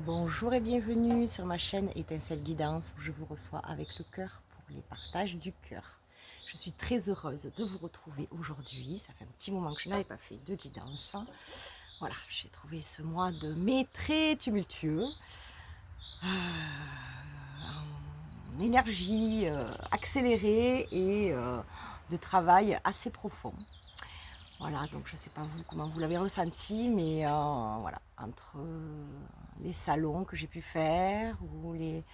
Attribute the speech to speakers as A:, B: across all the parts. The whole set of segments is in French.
A: Bonjour et bienvenue sur ma chaîne Étincelle Guidance où je vous reçois avec le cœur pour les partages du cœur. Je suis très heureuse de vous retrouver aujourd'hui. Ça fait un petit moment que je n'avais pas fait de guidance. Voilà, j'ai trouvé ce mois de mai très tumultueux, en énergie accélérée et de travail assez profond. Voilà, donc je ne sais pas vous comment vous l'avez ressenti, mais voilà, entre les salons que j'ai pu faire ou les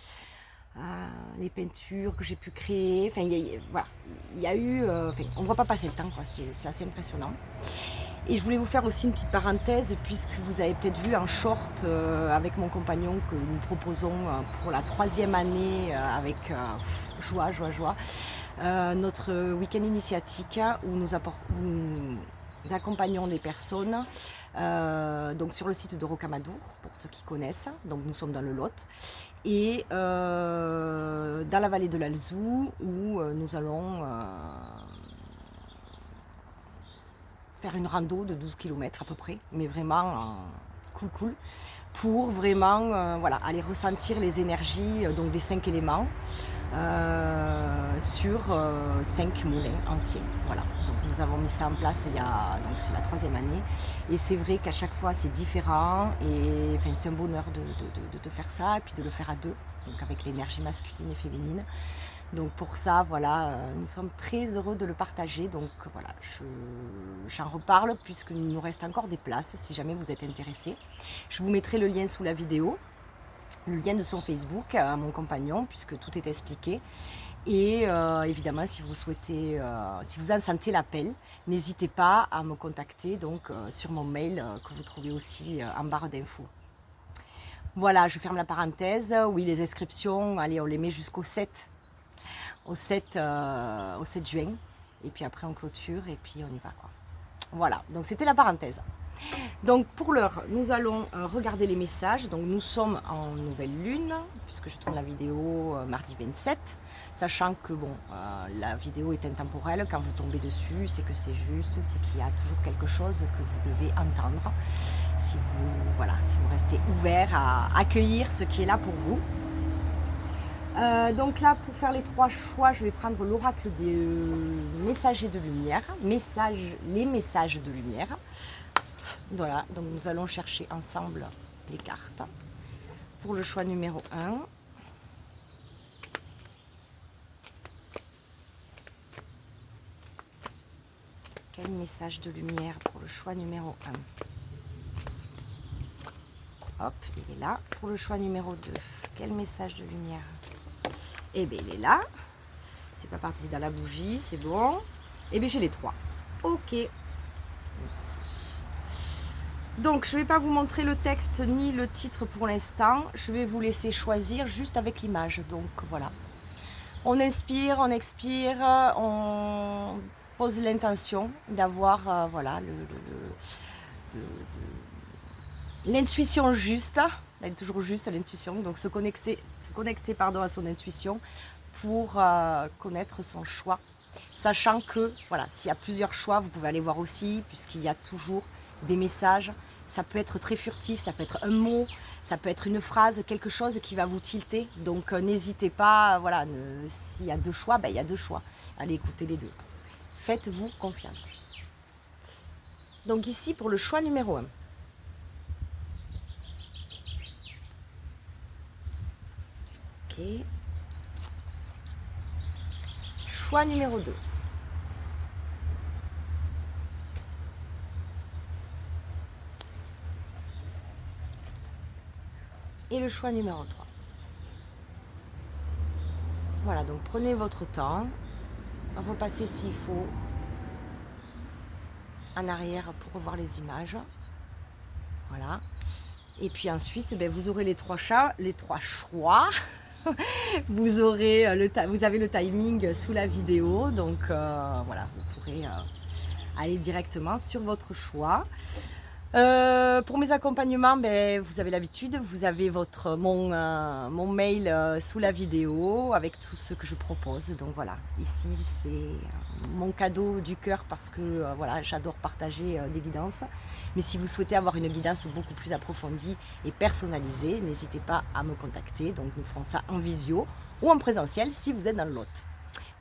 A: peintures que j'ai pu créer, enfin, voilà, il y a eu, on ne voit pas passer le temps, quoi, c'est assez impressionnant. Et je voulais vous faire aussi une petite parenthèse, puisque vous avez peut-être vu un short avec mon compagnon que nous proposons pour la 3e année avec joie, notre week-end initiatique où nous accompagnons des personnes donc sur le site de Rocamadour, pour ceux qui connaissent. Donc nous sommes dans le Lot et dans la vallée de l'Alzou où nous allons faire une rando de 12 km à peu près, mais vraiment cool, pour vraiment voilà, aller ressentir les énergies donc des 5 éléments sur 5 moulins anciens. Voilà. Donc nous avons mis ça en place donc c'est la 3e année. Et c'est vrai qu'à chaque fois c'est différent et enfin, c'est un bonheur de faire ça et puis de le faire à deux, donc avec l'énergie masculine et féminine. Donc pour ça, voilà, nous sommes très heureux de le partager. Donc voilà, j'en reparle puisqu'il nous reste encore des places si jamais vous êtes intéressés. Je vous mettrai le lien sous la vidéo, le lien de son Facebook à mon compagnon, puisque tout est expliqué. Et évidemment, si vous souhaitez, si vous en sentez l'appel, n'hésitez pas à me contacter donc, sur mon mail que vous trouvez aussi en barre d'infos. Voilà, je ferme la parenthèse. Oui, les inscriptions, allez, on les met jusqu'au 7, au 7 juin. Et puis après, on clôture et puis on y va, quoi. Voilà, donc c'était la parenthèse. Donc pour l'heure, nous allons regarder les messages. Donc nous sommes en nouvelle lune, puisque je tourne la vidéo mardi 27, sachant que bon, la vidéo est intemporelle. Quand vous tombez dessus, c'est que c'est juste, c'est qu'il y a toujours quelque chose que vous devez entendre. Si vous restez ouvert à accueillir ce qui est là pour vous. Donc là, pour faire les 3 choix, je vais prendre l'oracle des messagers de lumière, les messages de lumière. Voilà, donc nous allons chercher ensemble les cartes. Pour le choix numéro 1, quel message de lumière pour le choix numéro 1? Hop, il est là. Pour le choix numéro 2, quel message de lumière? Eh bien, il est là. C'est pas parti dans la bougie, c'est bon. Eh bien, j'ai les 3. Ok. Merci. Donc, je ne vais pas vous montrer le texte ni le titre pour l'instant. Je vais vous laisser choisir juste avec l'image. Donc, voilà. On inspire, on expire, on pose l'intention d'avoir voilà, l'intuition juste. Elle est toujours juste, l'intuition. Donc, se connecter à son intuition pour connaître son choix. Sachant que, voilà, s'il y a plusieurs choix, vous pouvez aller voir aussi, puisqu'il y a toujours des messages. Ça peut être très furtif, ça peut être un mot, ça peut être une phrase, quelque chose qui va vous tilter. Donc n'hésitez pas, voilà, s'il y a 2 choix, ben, il y a 2 choix. Allez écouter les 2. Faites-vous confiance. Donc ici pour le choix numéro 1. Ok. Choix numéro 2. Et le choix numéro 3. Voilà, donc prenez votre temps, repassez s'il faut en arrière pour revoir les images. Voilà. Et puis ensuite, ben, vous aurez les 3 choix. Vous avez le timing sous la vidéo, donc voilà, vous pourrez aller directement sur votre choix. Pour mes accompagnements, ben, vous avez l'habitude, vous avez mon mail sous la vidéo avec tout ce que je propose. Donc voilà, ici c'est mon cadeau du cœur parce que voilà, j'adore partager des guidances. Mais si vous souhaitez avoir une guidance beaucoup plus approfondie et personnalisée, n'hésitez pas à me contacter. Donc nous ferons ça en visio ou en présentiel si vous êtes dans le Lot.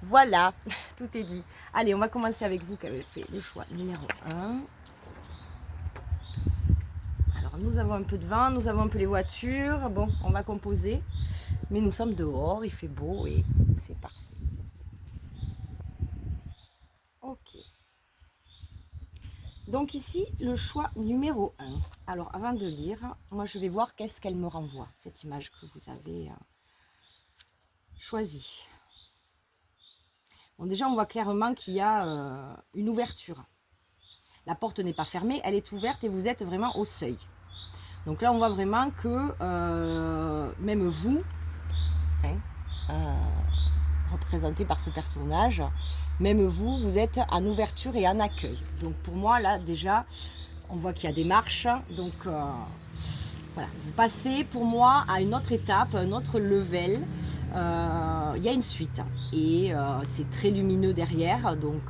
A: Voilà, tout est dit. Allez, on va commencer avec vous qui avez fait le choix numéro 1. Nous avons un peu de vent, nous avons un peu les voitures. Bon, on va composer. Mais nous sommes dehors, il fait beau et c'est parfait. Ok. Donc ici, le choix numéro 1. Alors, avant de lire, moi je vais voir qu'est-ce qu'elle me renvoie, cette image que vous avez choisie. Bon, déjà, on voit clairement qu'il y a une ouverture. La porte n'est pas fermée, elle est ouverte et vous êtes vraiment au seuil. Donc là, on voit vraiment que même vous, représenté par ce personnage, même vous, vous êtes en ouverture et en accueil. Donc pour moi, là, déjà, on voit qu'il y a des marches. Donc voilà, vous passez pour moi à une autre étape, un autre level. Il y a une suite et c'est très lumineux derrière. Donc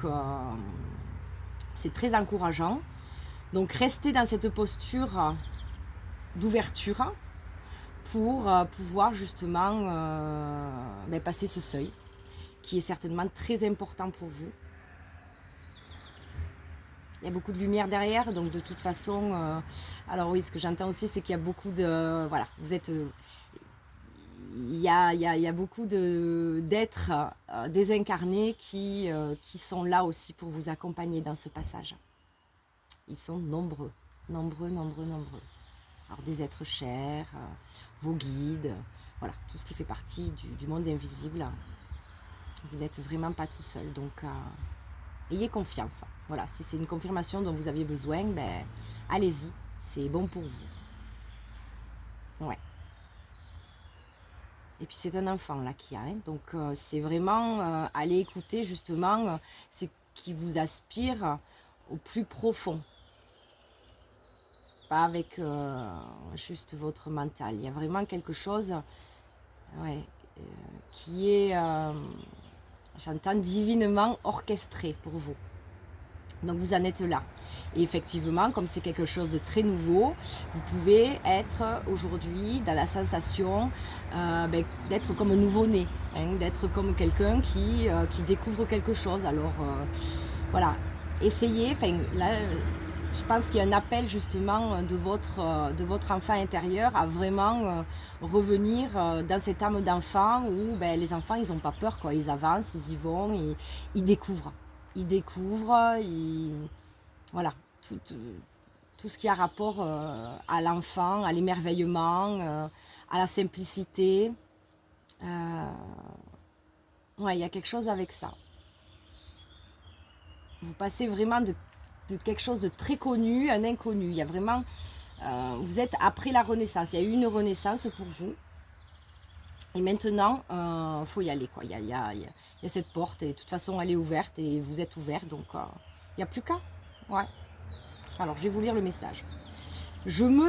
A: c'est très encourageant. Donc restez dans cette posture d'ouverture pour pouvoir justement passer ce seuil qui est certainement très important pour vous. Il y a beaucoup de lumière derrière, donc de toute façon, alors oui, ce que j'entends aussi, c'est qu'il y a beaucoup de, voilà, vous êtes, il y a beaucoup d'êtres désincarnés qui sont là aussi pour vous accompagner dans ce passage. Ils sont nombreux. Alors des êtres chers, vos guides, voilà, tout ce qui fait partie du monde invisible. Vous n'êtes vraiment pas tout seul, donc ayez confiance. Voilà, si c'est une confirmation dont vous aviez besoin, ben allez-y, c'est bon pour vous. Ouais. Et puis c'est un enfant là qui a, hein, donc c'est vraiment aller écouter justement ce qui vous aspire au plus profond. Pas avec juste votre mental. Il y a vraiment quelque chose qui est, j'entends, divinement orchestré pour vous. Donc vous en êtes là. Et effectivement, comme c'est quelque chose de très nouveau, vous pouvez être aujourd'hui dans la sensation d'être comme un nouveau-né, hein, d'être comme quelqu'un qui découvre quelque chose. Alors voilà, essayez, enfin là, je pense qu'il y a un appel justement de votre enfant intérieur à vraiment revenir dans cette âme d'enfant où les enfants, ils n'ont pas peur, quoi. Ils avancent, ils y vont, ils découvrent. Voilà, tout ce qui a rapport à l'enfant, à l'émerveillement, à la simplicité. Ouais, il y a quelque chose avec ça. Vous passez vraiment de quelque chose de très connu, un inconnu. Il y a vraiment, vous êtes après la renaissance. Il y a eu une renaissance pour vous. Et maintenant, faut y aller, quoi. Il y a cette porte et de toute façon, elle est ouverte et vous êtes ouvert. Donc, il n'y a plus qu'à. Ouais. Alors, je vais vous lire le message. Je me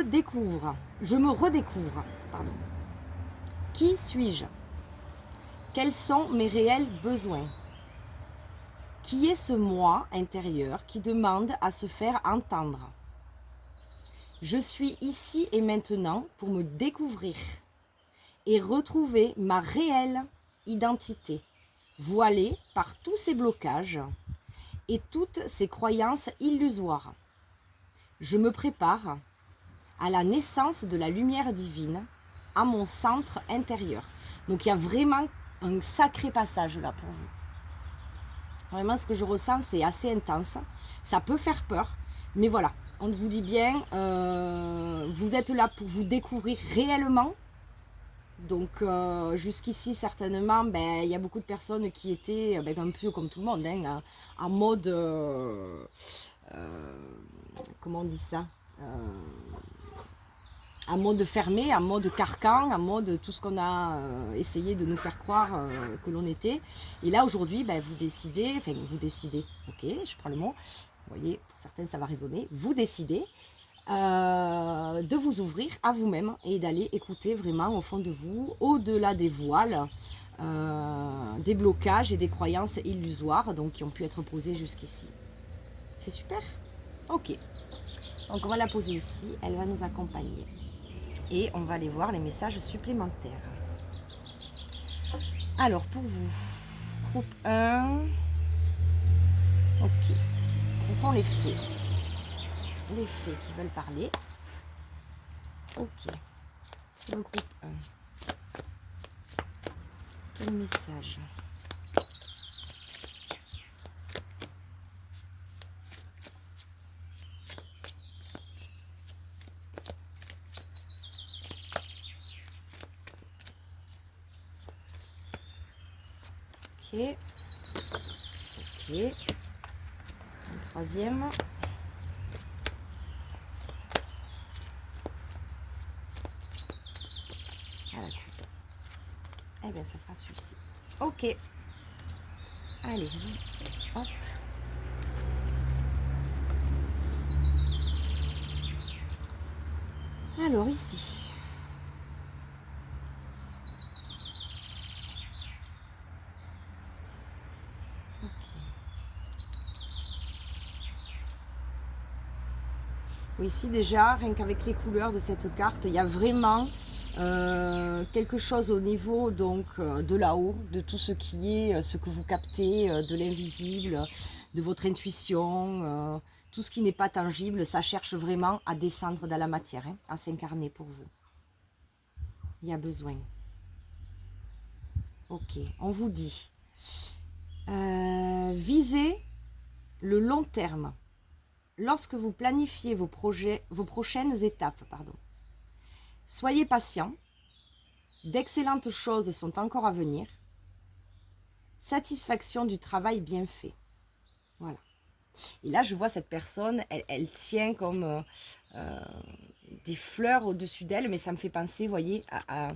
A: redécouvre. Pardon. Qui suis-je? Quels sont mes réels besoins? Qui est ce moi intérieur qui demande à se faire entendre? Je suis ici et maintenant pour me découvrir et retrouver ma réelle identité, voilée par tous ces blocages et toutes ces croyances illusoires. Je me prépare à la naissance de la lumière divine, à mon centre intérieur. Donc il y a vraiment un sacré passage là pour vous. Vraiment, ce que je ressens, c'est assez intense. Ça peut faire peur, mais voilà, on vous dit bien, vous êtes là pour vous découvrir réellement. Donc jusqu'ici, certainement, il y a beaucoup de personnes qui étaient un peu comme tout le monde, hein, en mode, comment on dit ça, en mode fermé, en mode carcan, en mode tout ce qu'on a essayé de nous faire croire que l'on était. Et là, aujourd'hui, vous décidez, ok, je prends le mot, vous voyez, pour certains, ça va résonner, vous décidez de vous ouvrir à vous-même et d'aller écouter vraiment au fond de vous, au-delà des voiles, des blocages et des croyances illusoires donc, qui ont pu être posées jusqu'ici. C'est super. Ok. Donc on va la poser ici, elle va nous accompagner. Et on va aller voir les messages supplémentaires. Alors pour vous, groupe 1, ok. Ce sont les fées. Les fées qui veulent parler. Ok. Le groupe 1. Quel message? Ok. Ok. Un troisième. Ah, la coupe. Eh bien, ça sera celui-ci. Ok. Allez, zoom. Hop. Alors, ici. Ok. Oui, ici déjà, rien qu'avec les couleurs de cette carte, il y a vraiment quelque chose au niveau donc de là-haut, de tout ce qui est ce que vous captez, de l'invisible, de votre intuition, tout ce qui n'est pas tangible, ça cherche vraiment à descendre dans la matière, hein, à s'incarner pour vous. Il y a besoin. Ok, on vous dit, visez le long terme. Lorsque vous planifiez vos projets, vos prochaines étapes, soyez patient. D'excellentes choses sont encore à venir. Satisfaction du travail bien fait. Voilà. Et là, je vois cette personne, elle tient comme des fleurs au-dessus d'elle, mais ça me fait penser, vous voyez, à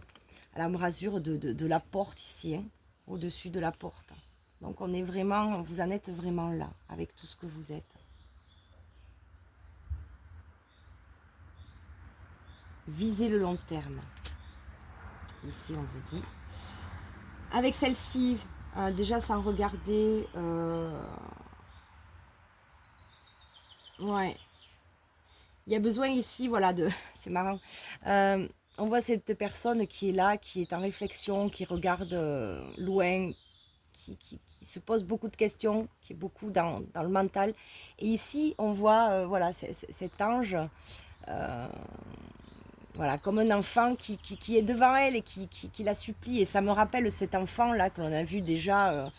A: l'embrasure de la porte ici, hein, au-dessus de la porte. Donc on est vraiment, vous en êtes vraiment là, avec tout ce que vous êtes. Visez le long terme. Ici, on vous dit. Avec celle-ci, déjà sans regarder... ouais. Il y a besoin ici, voilà, de... C'est marrant. On voit cette personne qui est là, qui est en réflexion, qui regarde loin, qui se pose beaucoup de questions, qui est beaucoup dans le mental. Et ici, on voit voilà, cet ange... voilà, comme un enfant qui est devant elle et qui la supplie. Et ça me rappelle cet enfant-là que l'on a vu déjà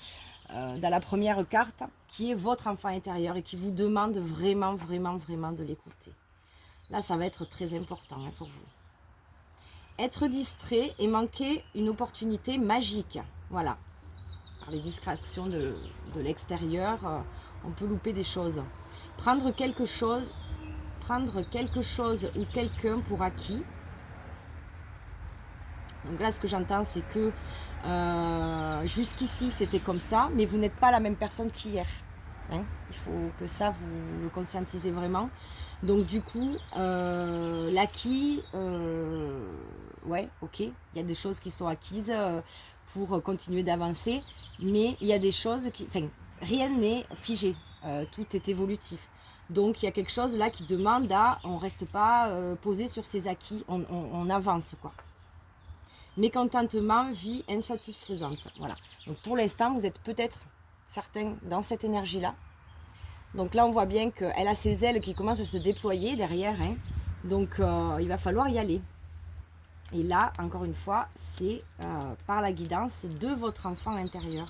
A: dans la première carte, qui est votre enfant intérieur et qui vous demande vraiment, vraiment, vraiment de l'écouter. Là, ça va être très important hein, pour vous. Être distrait et manquer une opportunité magique. Voilà. Par les distractions de l'extérieur, on peut louper des choses. Prendre quelque chose ou quelqu'un pour acquis. Donc là, ce que j'entends, c'est que jusqu'ici, c'était comme ça, mais vous n'êtes pas la même personne qu'hier. Hein, il faut que ça, vous le conscientisez vraiment. Donc du coup, l'acquis, ouais, ok, il y a des choses qui sont acquises pour continuer d'avancer, mais il y a des choses qui... Enfin, rien n'est figé, tout est évolutif. Donc il y a quelque chose là qui demande à... On ne reste pas posé sur ses acquis, on avance quoi. Mécontentement, vie insatisfaisante. Voilà. Donc pour l'instant, vous êtes peut-être certains dans cette énergie-là. Donc là, on voit bien qu'elle a ses ailes qui commencent à se déployer derrière. Hein. Donc il va falloir y aller. Et là, encore une fois, c'est par la guidance de votre enfant intérieur.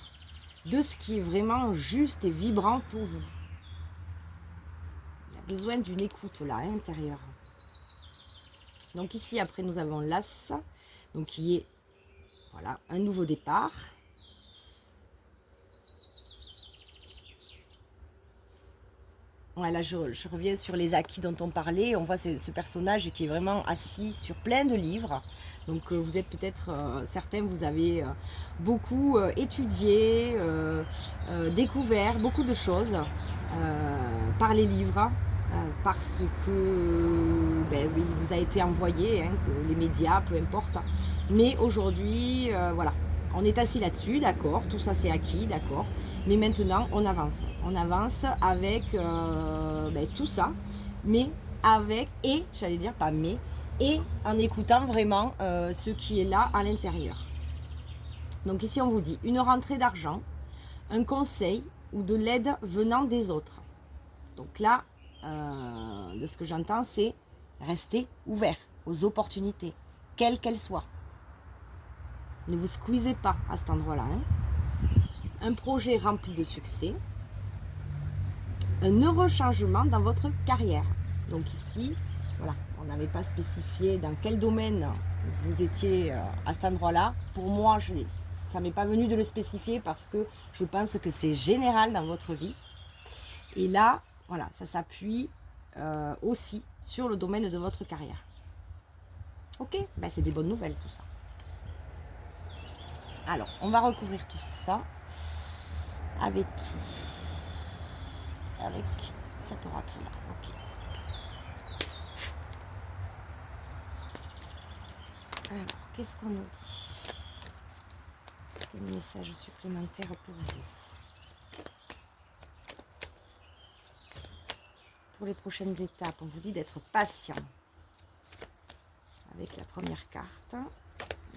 A: De ce qui est vraiment juste et vibrant pour vous. Il y a besoin d'une écoute là, hein, intérieure. Donc ici, après, nous avons l'As. Donc qui est voilà, un nouveau départ. Voilà, je reviens sur les acquis dont on parlait. On voit ce personnage qui est vraiment assis sur plein de livres. Donc vous êtes peut-être, certains, vous avez beaucoup étudié, découvert beaucoup de choses par les livres. parce que il vous a été envoyé, hein, que les médias, peu importe. Mais aujourd'hui, voilà, on est assis là-dessus, d'accord, tout ça c'est acquis, d'accord. Mais maintenant, on avance. On avance avec tout ça, mais avec, et, j'allais dire pas mais, et en écoutant vraiment ce qui est là à l'intérieur. Donc ici, on vous dit une rentrée d'argent, un conseil ou de l'aide venant des autres. Donc là, de ce que j'entends, c'est rester ouvert aux opportunités, quelles qu'elles soient. Ne vous squeezez pas à cet endroit-là. Hein. Un projet rempli de succès, un heureux changement dans votre carrière. Donc ici, voilà, on n'avait pas spécifié dans quel domaine vous étiez à cet endroit-là. Pour moi, ça ne m'est pas venu de le spécifier parce que je pense que c'est général dans votre vie. Et là, voilà, ça s'appuie aussi sur le domaine de votre carrière. Ok, c'est des bonnes nouvelles tout ça. Alors, on va recouvrir tout ça avec qui? Avec cet oracle-là. Ok. Alors, qu'est-ce qu'on nous dit? Quel message supplémentaire pour vous? Pour les prochaines étapes, on vous dit d'être patient. Avec la première carte.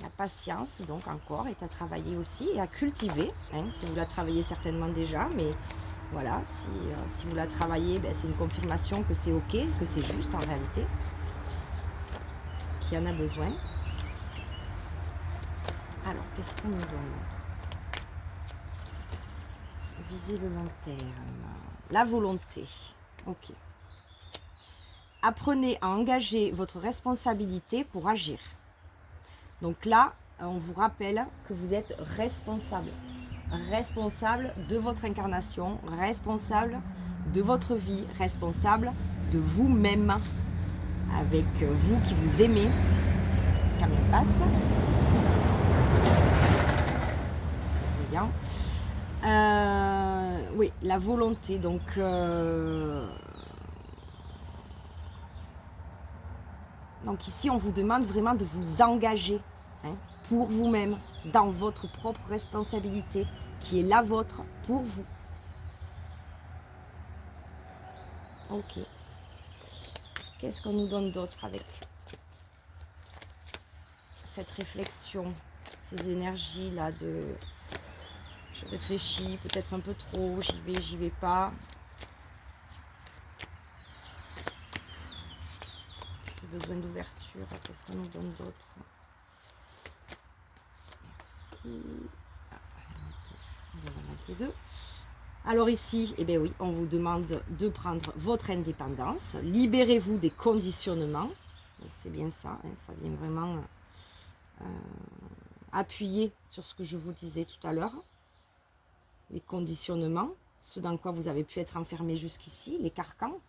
A: La patience, donc encore, est à travailler aussi et à cultiver. Hein, si vous la travaillez certainement déjà, mais voilà, si vous la travaillez, c'est une confirmation que c'est ok, que c'est juste en réalité, qu'il y en a besoin. Alors, qu'est-ce qu'on nous donne? Viser le long terme. La volonté. Ok. Apprenez à engager votre responsabilité pour agir. Donc là, on vous rappelle que vous êtes responsable. Responsable de votre incarnation, responsable de votre vie, responsable de vous-même, avec vous qui vous aimez. Camille passe. Bien. Oui, la volonté. Donc ici, on vous demande vraiment de vous engager pour vous-même, dans votre propre responsabilité, qui est la vôtre pour vous. Ok. Qu'est-ce qu'on nous donne d'autre avec cette réflexion, ces énergies-là de... Je réfléchis peut-être un peu trop, j'y vais pas. Ce besoin d'ouverture, qu'est-ce qu'on nous donne d'autre? Merci. On va mettre les deux. Alors ici, oui, on vous demande de prendre votre indépendance. Libérez-vous des conditionnements. Donc c'est bien ça, hein, ça vient vraiment appuyer sur ce que je vous disais tout à l'heure. Les conditionnements, ce dans quoi vous avez pu être enfermé jusqu'ici, les carcans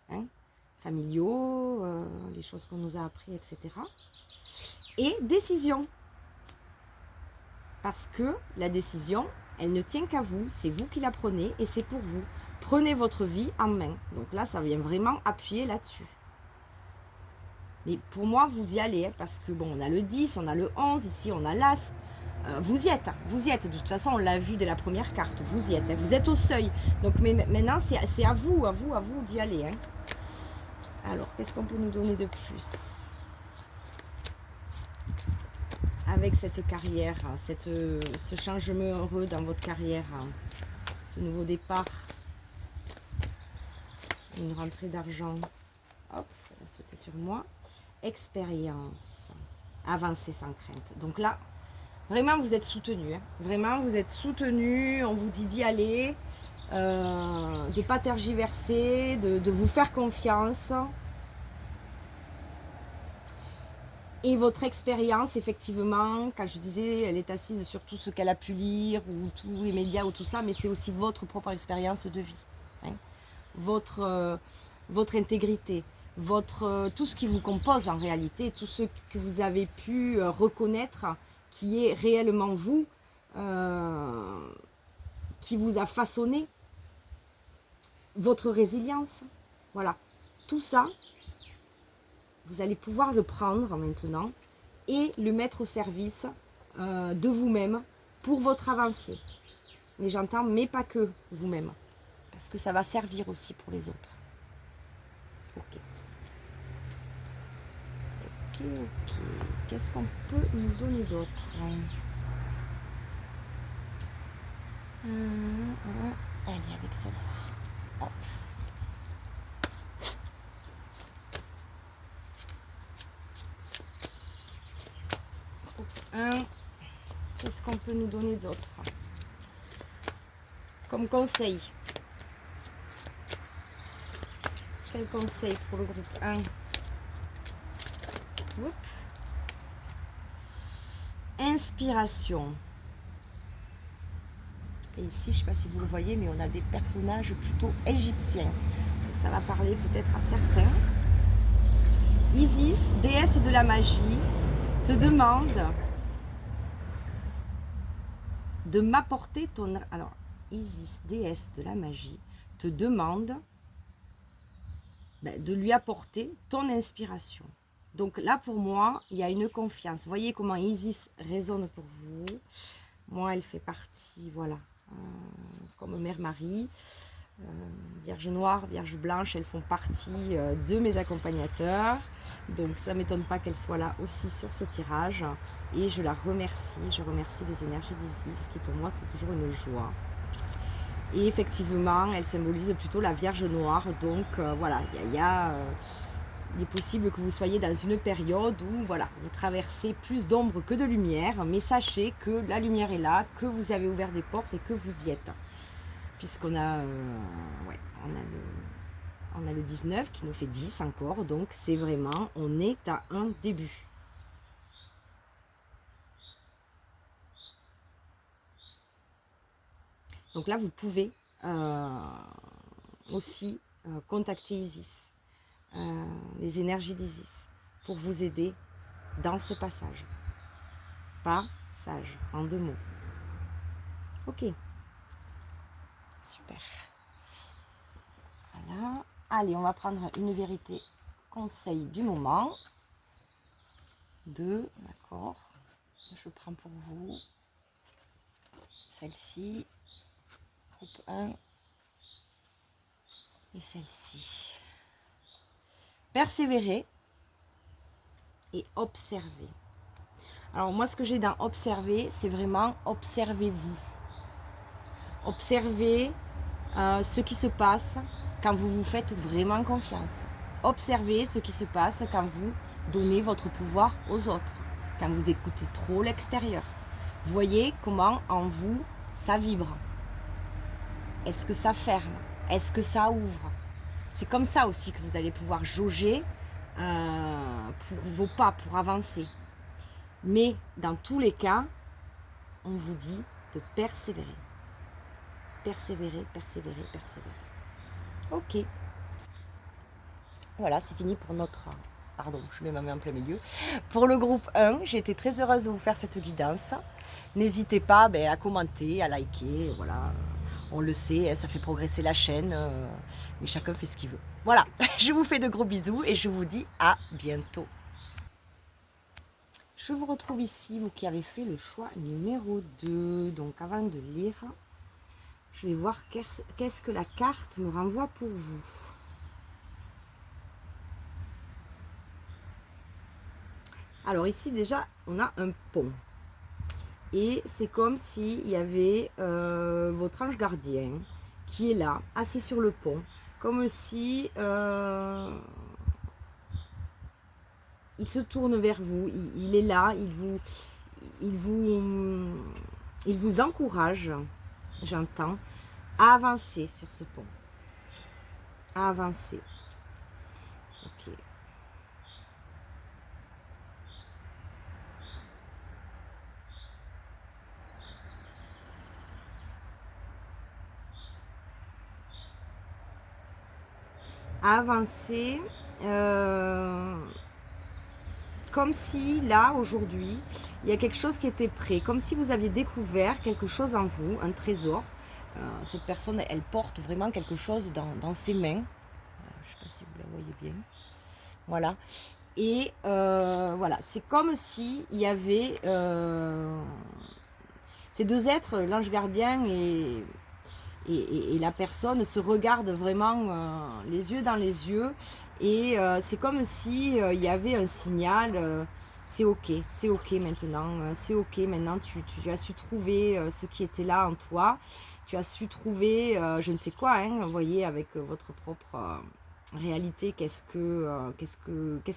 A: familiaux, les choses qu'on nous a appris, etc. Et décision. Parce que la décision, elle ne tient qu'à vous, c'est vous qui la prenez et c'est pour vous. Prenez votre vie en main. Donc là, ça vient vraiment appuyer là-dessus. Mais pour moi, vous y allez, parce que bon, on a le 10, on a le 11, ici on a l'As. Vous y êtes. De toute façon, on l'a vu dès la première carte. Vous y êtes. Vous êtes au seuil. Donc mais maintenant, c'est à vous d'y aller. Hein. Alors, qu'est-ce qu'on peut nous donner de plus avec cette carrière, ce changement heureux dans votre carrière, ce nouveau départ, une rentrée d'argent. Hop, elle va sauter sur moi. Expérience, avancer sans crainte. Donc là, vraiment, vous êtes soutenu. Hein. Vraiment, vous êtes soutenu. On vous dit d'y aller, de ne pas tergiverser, de vous faire confiance. Et votre expérience, effectivement, quand je disais, elle est assise sur tout ce qu'elle a pu lire, ou tous les médias, ou tout ça, mais c'est aussi votre propre expérience de vie. Hein. Votre intégrité, tout ce qui vous compose en réalité, tout ce que vous avez pu reconnaître, qui est réellement vous, qui vous a façonné, votre résilience, voilà. tout ça, vous allez pouvoir le prendre maintenant et le mettre au service de vous-même pour votre avancée. Mais j'entends, mais pas que vous-même. Parce que ça va servir aussi pour les autres. Ok. Ok. Qu'est-ce qu'on peut nous donner d'autre? Allez, avec celle-ci. Hop. Qu'est-ce qu'on peut nous donner d'autre comme conseil? Quel conseil pour le groupe 1? Inspiration. Et ici, je ne sais pas si vous le voyez, mais on a des personnages plutôt égyptiens. Donc ça va parler peut-être à certains. Isis, déesse de la magie, te demande de m'apporter ton... Alors, Isis, déesse de la magie, te demande de lui apporter ton inspiration. Donc là, pour moi, il y a une confiance. Voyez comment Isis résonne pour vous. Moi, elle fait partie, voilà, comme Mère Marie. Vierge noire, Vierge blanche, elles font partie de mes accompagnateurs. Donc ça ne m'étonne pas qu'elle soit là aussi sur ce tirage. Et je la remercie. Je remercie les énergies d'Isis, qui pour moi sont toujours une joie. Et effectivement, elle symbolise plutôt la Vierge noire. Donc voilà, il est possible que vous soyez dans une période où voilà, vous traversez plus d'ombre que de lumière. Mais sachez que la lumière est là, que vous avez ouvert des portes et que vous y êtes. Puisqu'on a, on a le 19 qui nous fait 10 encore. Donc c'est vraiment, on est à un début. Donc là, vous pouvez aussi contacter Isis, les énergies d'Isis, pour vous aider dans ce passage. Passage, en 2 mots. Ok. Super. Voilà. Allez, on va prendre une vérité conseil du moment. 2, d'accord. Je prends pour vous celle-ci. Groupe 1 et celle-ci. Persévérer et observer. Alors moi, ce que j'ai dans observer, c'est vraiment observez-vous. Observez ce qui se passe quand vous vous faites vraiment confiance. Observez ce qui se passe quand vous donnez votre pouvoir aux autres, quand vous écoutez trop l'extérieur. Voyez comment en vous ça vibre. Est-ce que ça ferme? Est-ce que ça ouvre? C'est comme ça aussi que vous allez pouvoir jauger pour vos pas, pour avancer. Mais dans tous les cas, on vous dit de persévérer. Persévérer, persévérer, persévérer. Ok. Voilà, c'est fini pour notre... Pardon, je mets ma main en plein milieu. Pour le groupe 1, j'ai été très heureuse de vous faire cette guidance. N'hésitez pas à commenter, à liker, voilà. On le sait, ça fait progresser la chaîne, mais chacun fait ce qu'il veut. Voilà, je vous fais de gros bisous et je vous dis à bientôt. Je vous retrouve ici, vous qui avez fait le choix numéro 2. Donc avant de lire, je vais voir qu'est-ce que la carte me renvoie pour vous. Alors ici déjà, on a un pont. Et c'est comme s'il y avait votre ange gardien qui est là, assis sur le pont. Comme si il se tourne vers vous, il est là, il vous encourage, j'entends, à avancer sur ce pont. À avancer. Ok. À avancer, comme si là aujourd'hui il y a quelque chose qui était prêt, comme si vous aviez découvert quelque chose en vous, un trésor. Cette personne, elle porte vraiment quelque chose dans ses mains. Je ne sais pas pas si vous la voyez bien. Voilà. Et voilà, c'est comme si il y avait ces deux êtres, l'ange gardien et la personne se regardent vraiment les yeux dans les yeux. Et c'est comme si il y avait un signal, c'est ok maintenant, c'est ok maintenant, tu as su trouver ce qui était là en toi, tu as su trouver je ne sais quoi, hein, vous voyez, avec votre propre réalité, qu'est-ce que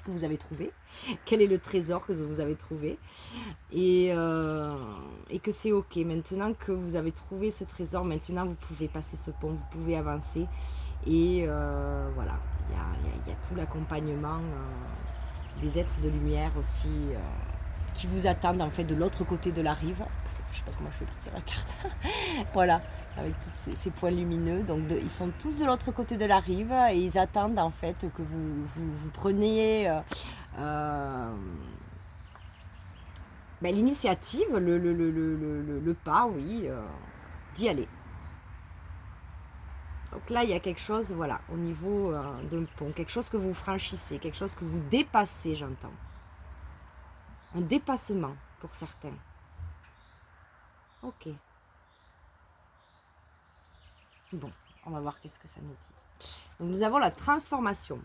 A: vous avez trouvé, quel est le trésor que vous avez trouvé, et que c'est ok. Maintenant que vous avez trouvé ce trésor, maintenant vous pouvez passer ce pont, vous pouvez avancer. Et voilà, il y a tout l'accompagnement des êtres de lumière aussi qui vous attendent en fait de l'autre côté de la rive. Je sais pas comment je vais partir la carte. Voilà, avec tous ces points lumineux. Donc ils sont tous de l'autre côté de la rive et ils attendent en fait que vous preniez l'initiative, le pas, oui, d'y aller. Donc là, il y a quelque chose, voilà, au niveau d'un pont, quelque chose que vous franchissez, quelque chose que vous dépassez, j'entends. Un dépassement pour certains. Ok. Bon, on va voir qu'est-ce que ça nous dit. Donc nous avons la transformation.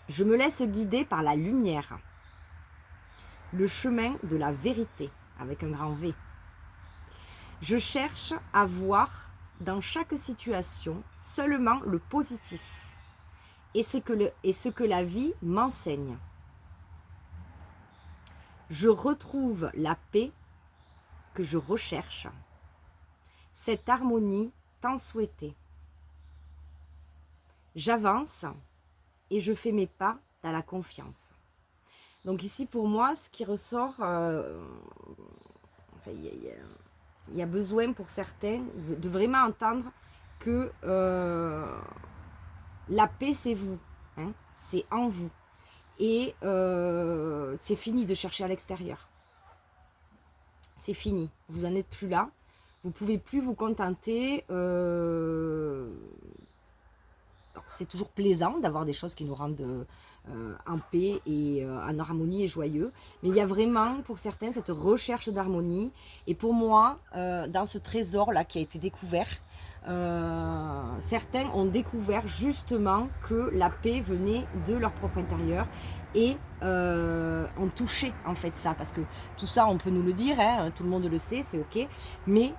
A: Je me laisse guider par la lumière. Le chemin de la vérité, avec un grand V. Je cherche à voir dans chaque situation seulement le positif et ce que la vie m'enseigne. Je retrouve la paix que je recherche, cette harmonie tant souhaitée. J'avance et je fais mes pas dans la confiance. Donc ici pour moi, ce qui ressort, il y a besoin pour certains de vraiment entendre que la paix c'est vous, hein, c'est en vous. Et c'est fini de chercher à l'extérieur. C'est fini, vous n'en êtes plus là. Vous ne pouvez plus vous contenter. C'est toujours plaisant d'avoir des choses qui nous rendent en paix et en harmonie et joyeux. Mais il y a vraiment pour certains cette recherche d'harmonie. Et pour moi, dans ce trésor-là qui a été découvert, certains ont découvert justement que la paix venait de leur propre intérieur et ont touché en fait ça, parce que tout ça on peut nous le dire, hein, tout le monde le sait, c'est ok, mais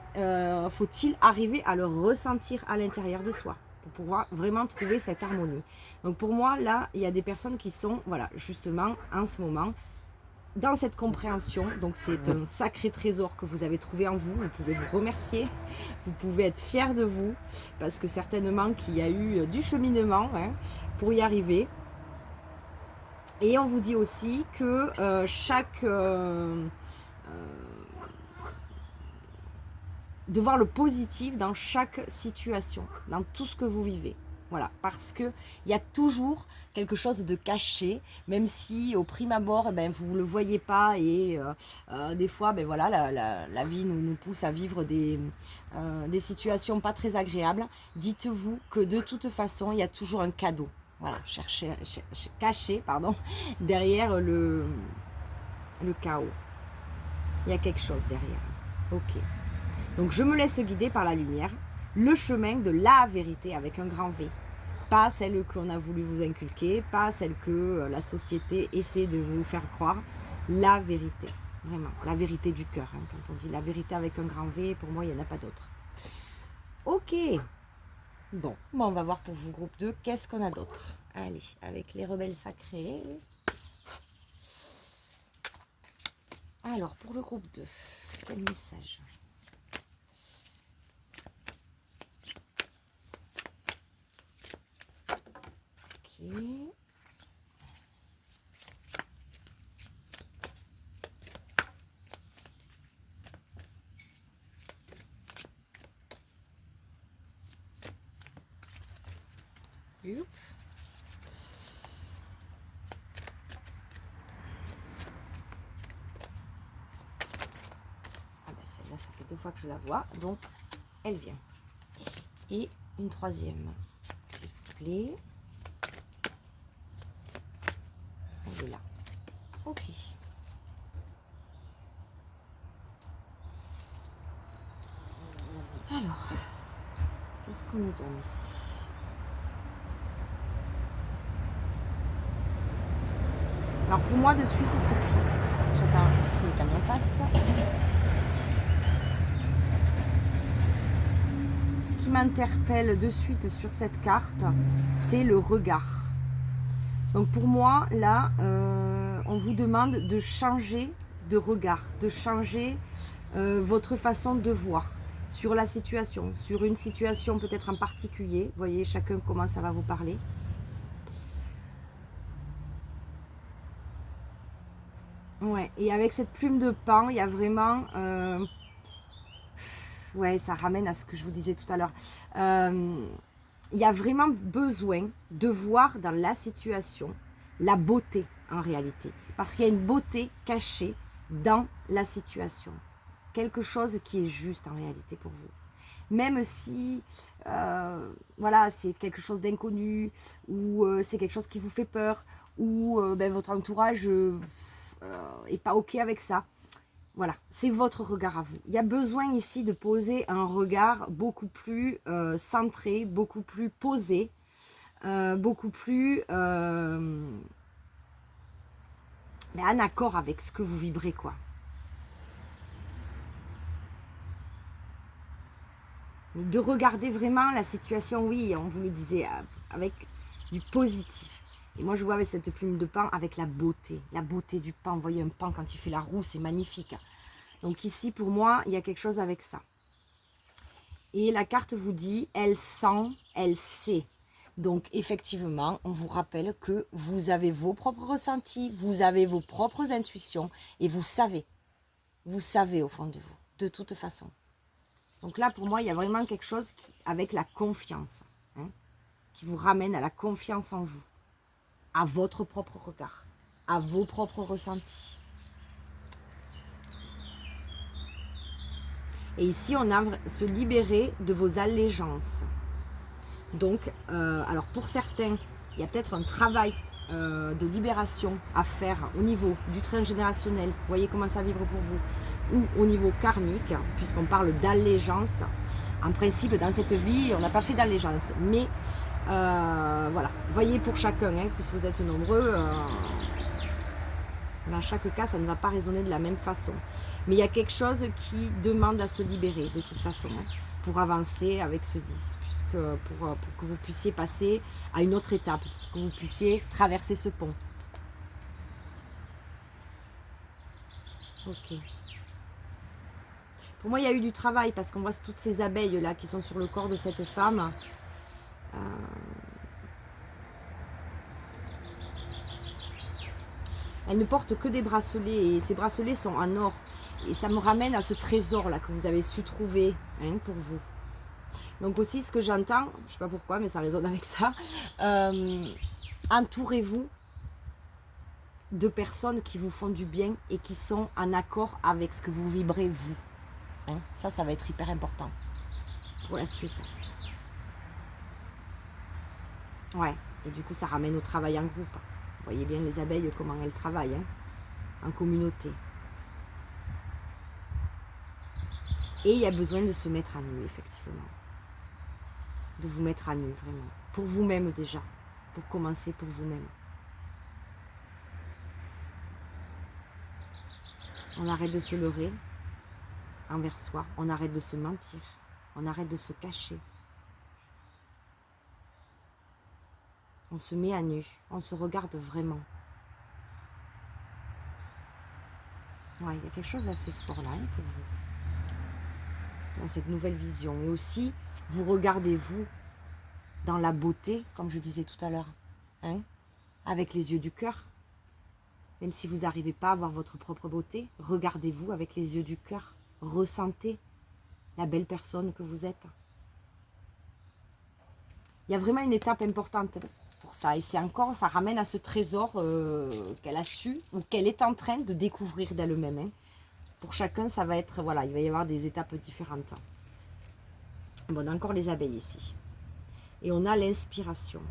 A: faut-il arriver à le ressentir à l'intérieur de soi pour pouvoir vraiment trouver cette harmonie. Donc pour moi là il y a des personnes qui sont voilà justement en ce moment dans cette compréhension. Donc c'est un sacré trésor que vous avez trouvé en vous. Vous pouvez vous remercier, vous pouvez être fiers de vous, parce que certainement qu'il y a eu du cheminement pour y arriver. Et on vous dit aussi que de voir le positif dans chaque situation, dans tout ce que vous vivez. Voilà, parce qu'il y a toujours quelque chose de caché, même si au prime abord, vous ne le voyez pas, et des fois, voilà, la vie nous pousse à vivre des situations pas très agréables. Dites-vous que de toute façon, il y a toujours un cadeau. Voilà, caché, derrière le chaos. Il y a quelque chose derrière. Ok. Donc je me laisse guider par la lumière, le chemin de la vérité avec un grand V. Pas celle qu'on a voulu vous inculquer, pas celle que la société essaie de vous faire croire. La vérité, vraiment, la vérité du cœur. Hein. Quand on dit la vérité avec un grand V, pour moi, il n'y en a pas d'autre. Ok. Bon, on va voir pour vous, groupe 2, qu'est-ce qu'on a d'autre. Allez, avec les rebelles sacrés. Alors, pour le groupe 2, quel message ? Ok. Youp. Ah ben celle-là, ça fait 2 fois que je la vois, donc elle vient. Et une troisième, s'il vous plaît. est là. Ok. Alors, qu'est-ce qu'on nous donne ici? Alors pour moi de suite, ce qui... J'attends que le camion passe. Ce qui m'interpelle de suite sur cette carte, c'est le regard. Donc pour moi, là, on vous demande de changer de regard, de changer votre façon de voir sur la situation, sur une situation peut-être en particulier. Vous voyez chacun comment ça va vous parler. Ouais, et avec cette plume de pan, il y a vraiment... ouais, ça ramène à ce que je vous disais tout à l'heure. Il y a vraiment besoin de voir dans la situation la beauté en réalité. Parce qu'il y a une beauté cachée dans la situation. Quelque chose qui est juste en réalité pour vous. Même si voilà, c'est quelque chose d'inconnu, ou c'est quelque chose qui vous fait peur, ou ben, votre entourage est pas OK avec ça. Voilà, c'est votre regard à vous. Il y a besoin ici de poser un regard beaucoup plus centré, beaucoup plus posé, beaucoup plus en accord avec ce que vous vibrez, quoi. De regarder vraiment la situation, oui, on vous le disait, avec du positif. Et moi, je vois avec cette plume de pan, avec la beauté du pan. Vous voyez un pan quand il fait la roue, c'est magnifique. Donc ici, pour moi, il y a quelque chose avec ça. Et la carte vous dit, elle sent, elle sait. Donc effectivement, on vous rappelle que vous avez vos propres ressentis, vous avez vos propres intuitions et vous savez au fond de vous, de toute façon. Donc là, pour moi, il y a vraiment quelque chose avec la confiance, hein, qui vous ramène à la confiance en vous, à votre propre regard, à vos propres ressentis. Et ici, on a se libérer de vos allégeances. Donc, alors pour certains, il y a peut-être un travail de libération à faire au niveau du train générationnel. Vous voyez comment ça vibre pour vous. Ou au niveau karmique, puisqu'on parle d'allégeance. En principe, dans cette vie, on n'a pas fait d'allégeance. Mais voilà, voyez pour chacun, hein, puisque vous êtes nombreux. Dans chaque cas, ça ne va pas résonner de la même façon. Mais il y a quelque chose qui demande à se libérer de toute façon, hein, pour avancer avec ce 10, puisque pour que vous puissiez passer à une autre étape, pour que vous puissiez traverser ce pont. Ok. Pour moi, il y a eu du travail, parce qu'on voit toutes ces abeilles là qui sont sur le corps de cette femme. Elle ne porte que des bracelets, et ces bracelets sont en or. Et ça me ramène à ce trésor là que vous avez su trouver, hein, pour vous. Donc aussi, ce que j'entends, je ne sais pas pourquoi, mais ça résonne avec ça, entourez-vous de personnes qui vous font du bien et qui sont en accord avec ce que vous vibrez vous. Hein, ça va être hyper important pour la suite. Ouais, et du coup, ça ramène au travail en groupe. Vous voyez bien les abeilles, comment elles travaillent, hein, en communauté. Et il y a besoin de se mettre à nu, effectivement. De vous mettre à nu, vraiment. Pour vous-même déjà. Pour commencer, pour vous-même. On arrête de se leurrer envers soi. On arrête de se mentir. On arrête de se cacher. On se met à nu. On se regarde vraiment. Ouais, il y a quelque chose d'assez fort là, hein, pour vous. Dans cette nouvelle vision. Et aussi, vous regardez-vous dans la beauté, comme je disais tout à l'heure, hein, avec les yeux du cœur. Même si vous n'arrivez pas à voir votre propre beauté, regardez-vous avec les yeux du cœur. Ressentez la belle personne que vous êtes. Il y a vraiment une étape importante pour ça. Et c'est encore, ça ramène à ce trésor qu'elle a su ou qu'elle est en train de découvrir d'elle-même. Hein. Pour chacun, ça va être, voilà, il va y avoir des étapes différentes. Bon, on a encore les abeilles ici. Et on a l'inspiration.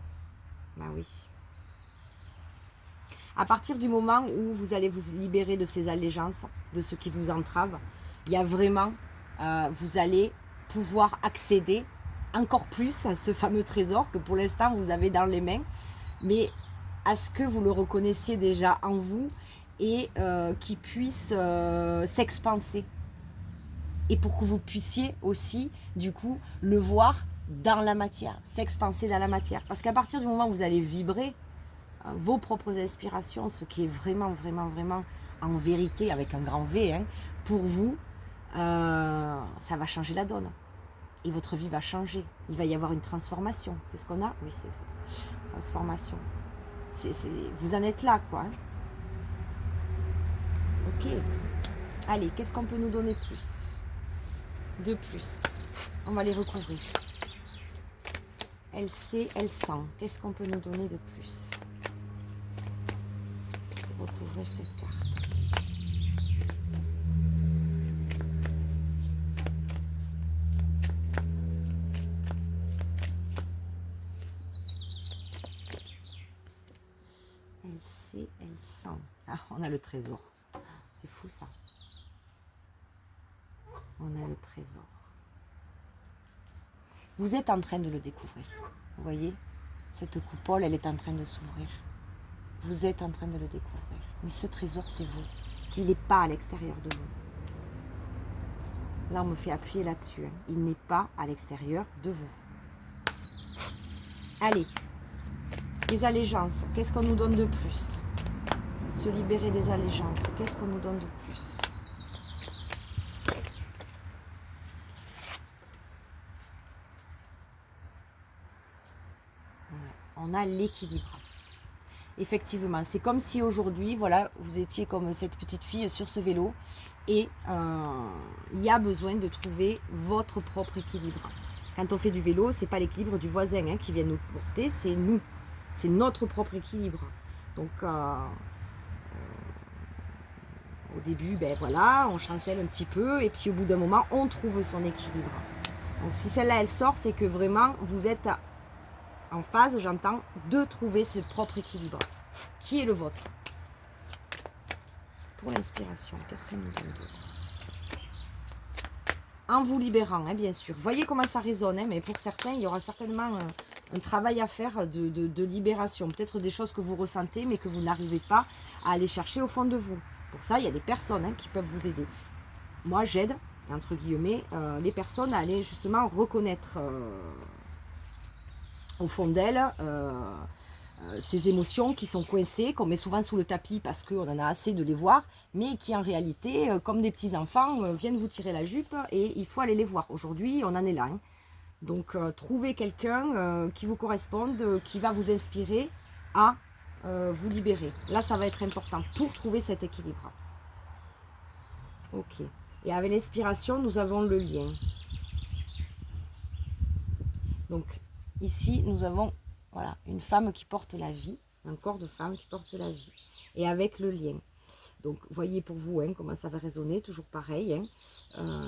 A: Ben oui. À partir du moment où vous allez vous libérer de ces allégeances, de ce qui vous entrave, il y a vraiment, vous allez pouvoir accéder encore plus à ce fameux trésor que pour l'instant vous avez dans les mains, mais à ce que vous le reconnaissiez déjà en vous et qui puisse s'expanser. Et pour que vous puissiez aussi, du coup, le voir dans la matière, s'expanser dans la matière. Parce qu'à partir du moment où vous allez vibrer vos propres inspirations, ce qui est vraiment, vraiment, vraiment en vérité, avec un grand V, hein, pour vous, ça va changer la donne. Et votre vie va changer. Il va y avoir une transformation. C'est ce qu'on a? Oui, c'est transformation. Vous en êtes là, quoi. Hein. Ok. Allez, qu'est-ce qu'on peut nous donner de plus? On va les recouvrir. Elle sait, elle sent. Qu'est-ce qu'on peut nous donner de plus? Pour recouvrir cette carte. Elle sait, elle sent. Ah, on a le trésor. C'est fou ça. On a le trésor. Vous êtes en train de le découvrir. Vous voyez? Cette coupole, elle est en train de s'ouvrir. Vous êtes en train de le découvrir. Mais ce trésor, c'est vous. Il n'est pas à l'extérieur de vous. Là, on me fait appuyer là-dessus. Hein. Il n'est pas à l'extérieur de vous. Allez. Les allégeances. Qu'est-ce qu'on nous donne de plus? Se libérer des allégeances. Qu'est-ce qu'on nous donne de plus? On a l'équilibre. Effectivement, c'est comme si aujourd'hui, voilà, vous étiez comme cette petite fille sur ce vélo et il y a besoin de trouver votre propre équilibre. Quand on fait du vélo, c'est pas l'équilibre du voisin hein, qui vient nous porter, c'est nous, c'est notre propre équilibre. Donc au début, ben voilà, on chancelle un petit peu et puis au bout d'un moment, on trouve son équilibre. Donc si celle-là elle sort, c'est que vraiment vous êtes en phase, j'entends, de trouver ce propre équilibre, qui est le vôtre. Pour l'inspiration, qu'est-ce qu'on nous donne d'autre? En vous libérant, hein, bien sûr. Voyez comment ça résonne, hein, mais pour certains, il y aura certainement un travail à faire de libération. Peut-être des choses que vous ressentez, mais que vous n'arrivez pas à aller chercher au fond de vous. Pour ça, il y a des personnes hein, qui peuvent vous aider. Moi, j'aide, entre guillemets, les personnes à aller justement reconnaître au fond d'elles ces émotions qui sont coincées, qu'on met souvent sous le tapis parce qu'on en a assez de les voir, mais qui en réalité, comme des petits enfants, viennent vous tirer la jupe et il faut aller les voir. Aujourd'hui, on en est là. Hein. Donc, trouvez quelqu'un qui vous corresponde, qui va vous inspirer à vous libérer. Là, ça va être important pour trouver cet équilibre. Ok. Et avec l'inspiration, nous avons le lien. Donc, ici, nous avons voilà, une femme qui porte la vie, un corps de femme qui porte la vie, et avec le lien. Donc, voyez pour vous hein, comment ça va résonner, toujours pareil. Hein.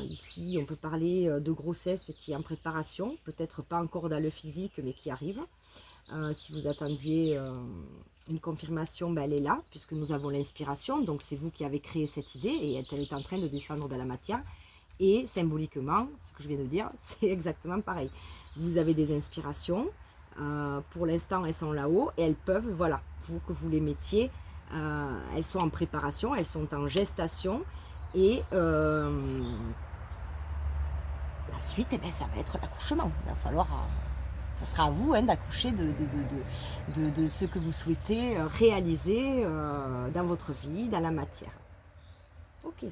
A: Ici, on peut parler de grossesse qui est en préparation, peut-être pas encore dans le physique, mais qui arrive. Si vous attendiez une confirmation, ben, elle est là, puisque nous avons l'inspiration. Donc, c'est vous qui avez créé cette idée, et elle est en train de descendre dans la matière. Et symboliquement, ce que je viens de dire, c'est exactement pareil. Vous avez des inspirations. Pour l'instant, elles sont là-haut et elles peuvent, voilà, vous que vous les mettiez, elles sont en préparation, elles sont en gestation et la suite, eh ben, ça va être l'accouchement. Il va falloir, ça sera à vous hein, d'accoucher de ce que vous souhaitez réaliser dans votre vie, dans la matière. Ok.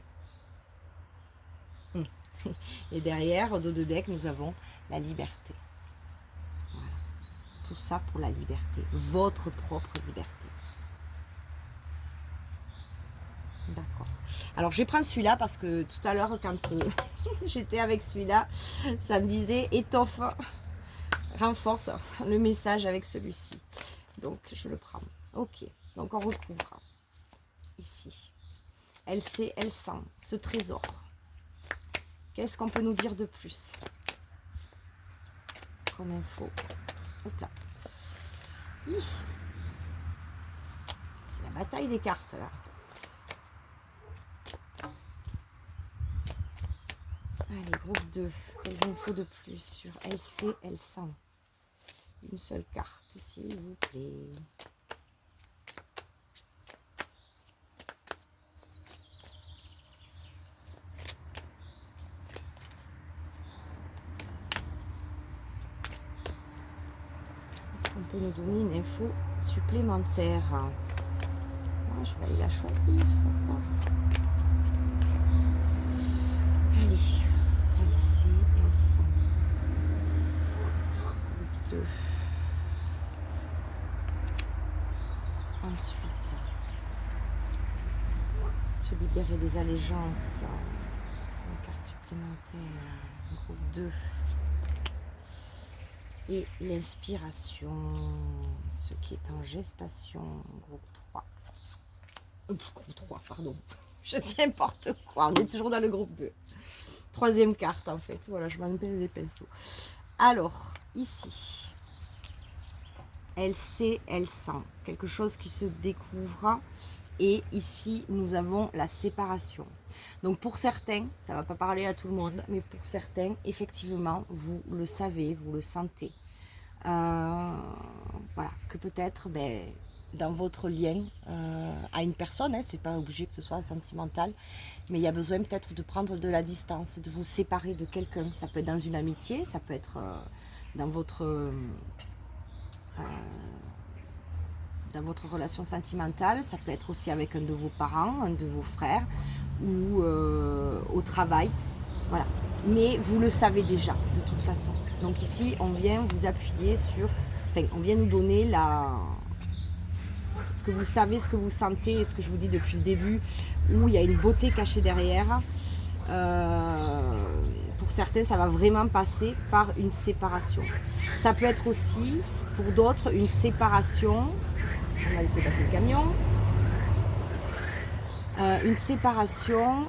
A: Et derrière, au dos de deck, nous avons la liberté. Tout ça pour la liberté, votre propre liberté. D'accord. Alors je vais prendre celui-là parce que tout à l'heure quand j'étais avec celui-là, ça me disait étoffe, renforce le message avec celui-ci. Donc je le prends. Ok, donc on recouvre ici. Elle sait, elle sent ce trésor. Qu'est-ce qu'on peut nous dire de plus comme info? Hop là. C'est la bataille des cartes là. Allez, groupe 2. Quelles infos de plus sur LC, L100? Une seule carte, s'il vous plaît. Est-ce qu'on peut nous donner une info supplémentaire? Moi, je vais aller la choisir. Allez, LC, L100. Groupe 2. Ensuite, se libérer des allégeances. Une carte supplémentaire. Groupe 2. Et l'inspiration, ce qui est en gestation. Groupe 3. Groupe 3, pardon. Je dis n'importe quoi. On est toujours dans le groupe 2. Troisième carte, en fait. Voilà, je m'en pèse les pinceaux. Alors, ici. LC, L100, quelque chose qui se découvre, et ici nous avons la séparation. Donc pour certains, ça ne va pas parler à tout le monde, mais pour certains, effectivement, vous le savez, vous le sentez. Voilà, que peut-être dans votre lien à une personne, c'est pas obligé que ce soit sentimental, mais il y a besoin peut-être de prendre de la distance, de vous séparer de quelqu'un. Ça peut être dans une amitié, ça peut être dans votre relation sentimentale, ça peut être aussi avec un de vos parents, un de vos frères, ou au travail, voilà. Mais vous le savez déjà, de toute façon. Donc ici, on vient vous appuyer sur, enfin, on vient nous donner ce que vous savez, ce que vous sentez, et ce que je vous dis depuis le début, où il y a une beauté cachée derrière. Pour certains, ça va vraiment passer par une séparation. Ça peut être aussi, pour d'autres, une séparation. On va laisser passer le camion. Une séparation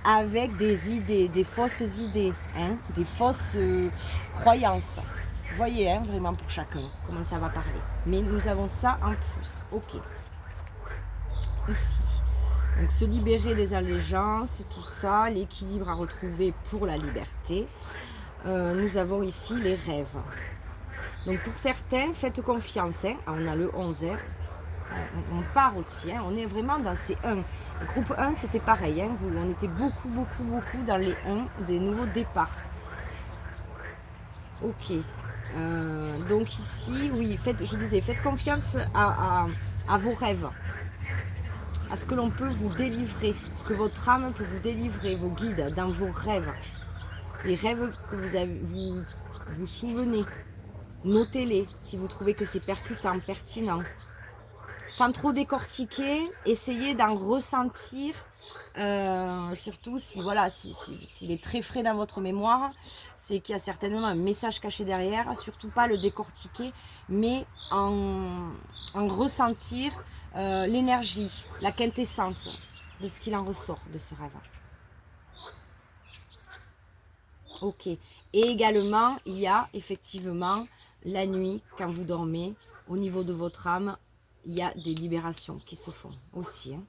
A: avec des idées, des fausses idées, hein, des fausses croyances. Vous voyez, hein, vraiment pour chacun, comment ça va parler. Mais nous avons ça en plus. Ok. Ici. Donc se libérer des allégeances, tout ça, l'équilibre à retrouver pour la liberté. Nous avons ici les rêves. Donc pour certains, faites confiance. Hein. On a le 11. Hein. On part aussi. Hein. On est vraiment dans ces 1. Le groupe 1, c'était pareil. Hein. On était beaucoup dans les 1 des nouveaux départs. Ok. Donc ici, oui, je disais, faites confiance à vos rêves. À ce que l'on peut vous délivrer, ce que votre âme peut vous délivrer, vos guides dans vos rêves. Les rêves que vous souvenez, notez-les si vous trouvez que c'est percutant, pertinent. Sans trop décortiquer, essayez d'en ressentir, surtout s'il est très frais dans votre mémoire, c'est qu'il y a certainement un message caché derrière, surtout pas le décortiquer, mais en ressentir l'énergie, la quintessence de ce qu'il en ressort de ce rêve. Ok. Et également, il y a effectivement la nuit, quand vous dormez, au niveau de votre âme, il y a des libérations qui se font aussi. Hein.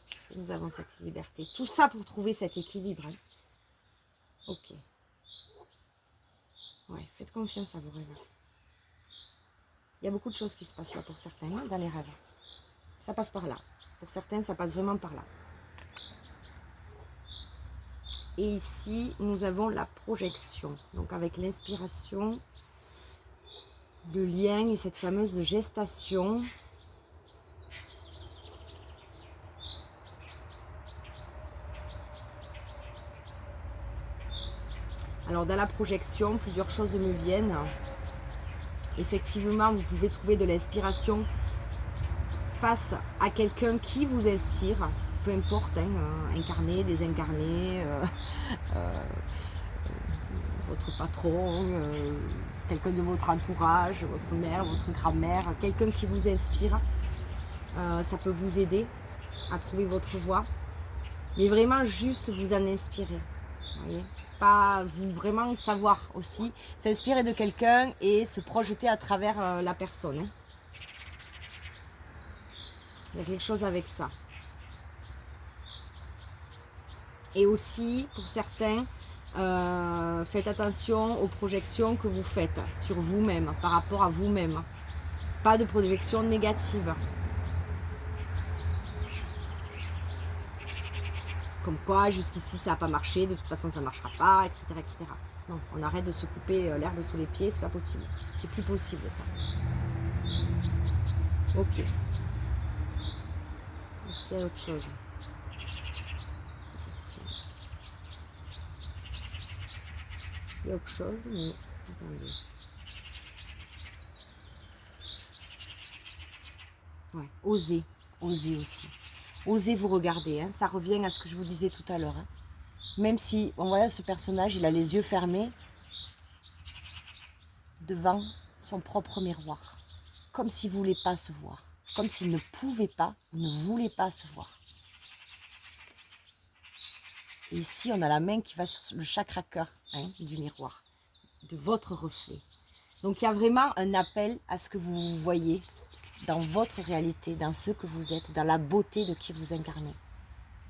A: Puisque nous avons cette liberté. Tout ça pour trouver cet équilibre. Hein. Ok. Ouais, faites confiance à vos rêves. Il y a beaucoup de choses qui se passent là pour certains, hein, dans les rêves. Ça passe par là. Pour certains, ça passe vraiment par là. Et ici, nous avons la projection. Donc avec l'inspiration, le lien et cette fameuse gestation. Alors dans la projection, plusieurs choses me viennent. Effectivement, vous pouvez trouver de l'inspiration face à quelqu'un qui vous inspire, peu importe, hein, incarné, désincarné, votre patron, quelqu'un de votre entourage, votre mère, votre grand-mère, quelqu'un qui vous inspire. Ça peut vous aider à trouver votre voie, mais vraiment juste vous en inspirer. Vous voyez, pas vous vraiment savoir aussi, s'inspirer de quelqu'un et se projeter à travers la personne. Hein. Il y a quelque chose avec ça. Et aussi, pour certains, faites attention aux projections que vous faites sur vous-même, par rapport à vous-même. Pas de projection négative. Comme quoi, jusqu'ici, ça n'a pas marché, de toute façon, ça ne marchera pas, etc., etc. Non, on arrête de se couper l'herbe sous les pieds, c'est pas possible. C'est plus possible, ça. Ok. Est-ce qu'il y a autre chose? Il y a autre chose, mais attendez. Ouais, osez. Osez aussi. Osez vous regarder. Hein. Ça revient à ce que je vous disais tout à l'heure. Hein. Même si, on voit ce personnage, il a les yeux fermés devant son propre miroir. Comme s'il ne voulait pas se voir. Comme s'il ne pouvait pas, ne voulait pas se voir. Et ici, on a la main qui va sur le chakra cœur du miroir, de votre reflet. Donc, il y a vraiment un appel à ce que vous vous voyez dans votre réalité, dans ce que vous êtes, dans la beauté de qui vous incarnez.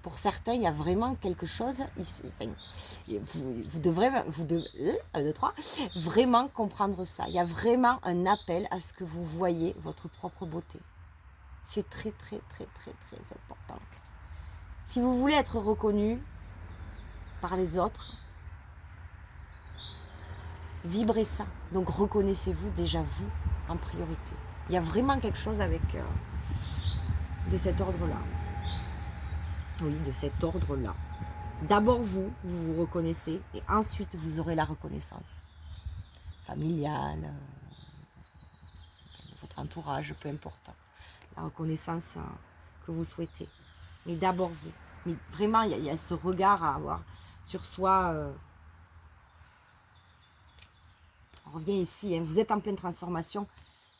A: Pour certains, il y a vraiment quelque chose, enfin, vous devrez vraiment comprendre ça. Il y a vraiment un appel à ce que vous voyez votre propre beauté. C'est très, très, très, très, très important. Si vous voulez être reconnu par les autres, vibrez ça. Donc reconnaissez-vous déjà vous en priorité. Il y a vraiment quelque chose avec de cet ordre-là. Oui, de cet ordre-là. D'abord vous vous reconnaissez et ensuite vous aurez la reconnaissance familiale, de votre entourage, peu importe. La reconnaissance que vous souhaitez. Mais d'abord vous. Mais vraiment, il y a ce regard à avoir sur soi. On revient ici, hein, vous êtes en pleine transformation.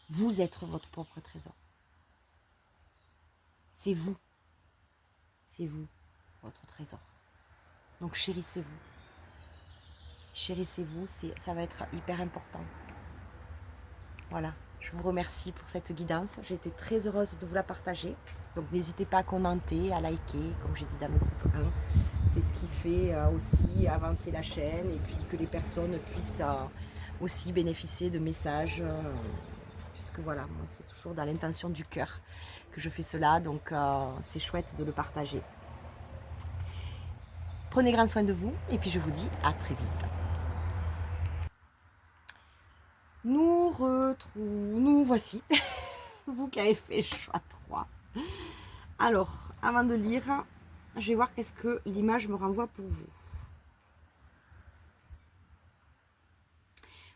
A: Vous êtes votre propre trésor. C'est vous. C'est vous, votre trésor. Donc chérissez-vous. Chérissez-vous, ça va être hyper important. Voilà, je vous remercie pour cette guidance. J'ai été très heureuse de vous la partager. Donc n'hésitez pas à commenter, à liker, comme j'ai dit dans le groupe 1. C'est ce qui fait aussi avancer la chaîne et puis que les personnes puissent aussi bénéficier de messages. Puisque voilà, moi c'est toujours dans l'intention du cœur que je fais cela. Donc c'est chouette de le partager. Prenez grand soin de vous et puis je vous dis à très vite. Nous voici, vous qui avez fait choix 3. Alors, avant de lire, je vais voir qu'est-ce que l'image me renvoie pour vous.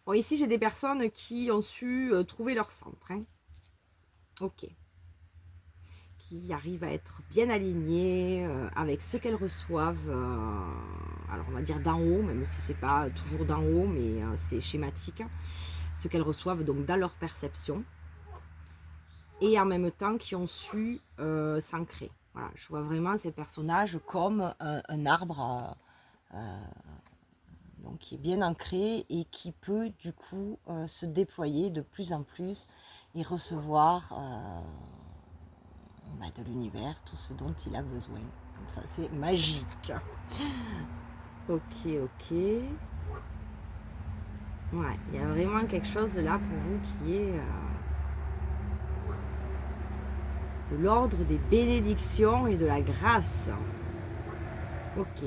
A: Bon, ici, j'ai des personnes qui ont su trouver leur centre. Hein. Ok. Qui arrivent à être bien alignées avec ce qu'elles reçoivent. Alors, on va dire d'en haut, même si c'est pas toujours d'en haut, mais c'est schématique. Ce qu'elles reçoivent donc dans leur perception. Et en même temps qui ont su s'ancrer. Voilà, je vois vraiment ces personnages comme un arbre donc qui est bien ancré et qui peut du coup se déployer de plus en plus et recevoir de l'univers tout ce dont il a besoin. Donc ça c'est magique. Ok. Ouais, il y a vraiment quelque chose là pour vous qui est de l'ordre des bénédictions et de la grâce. Ok.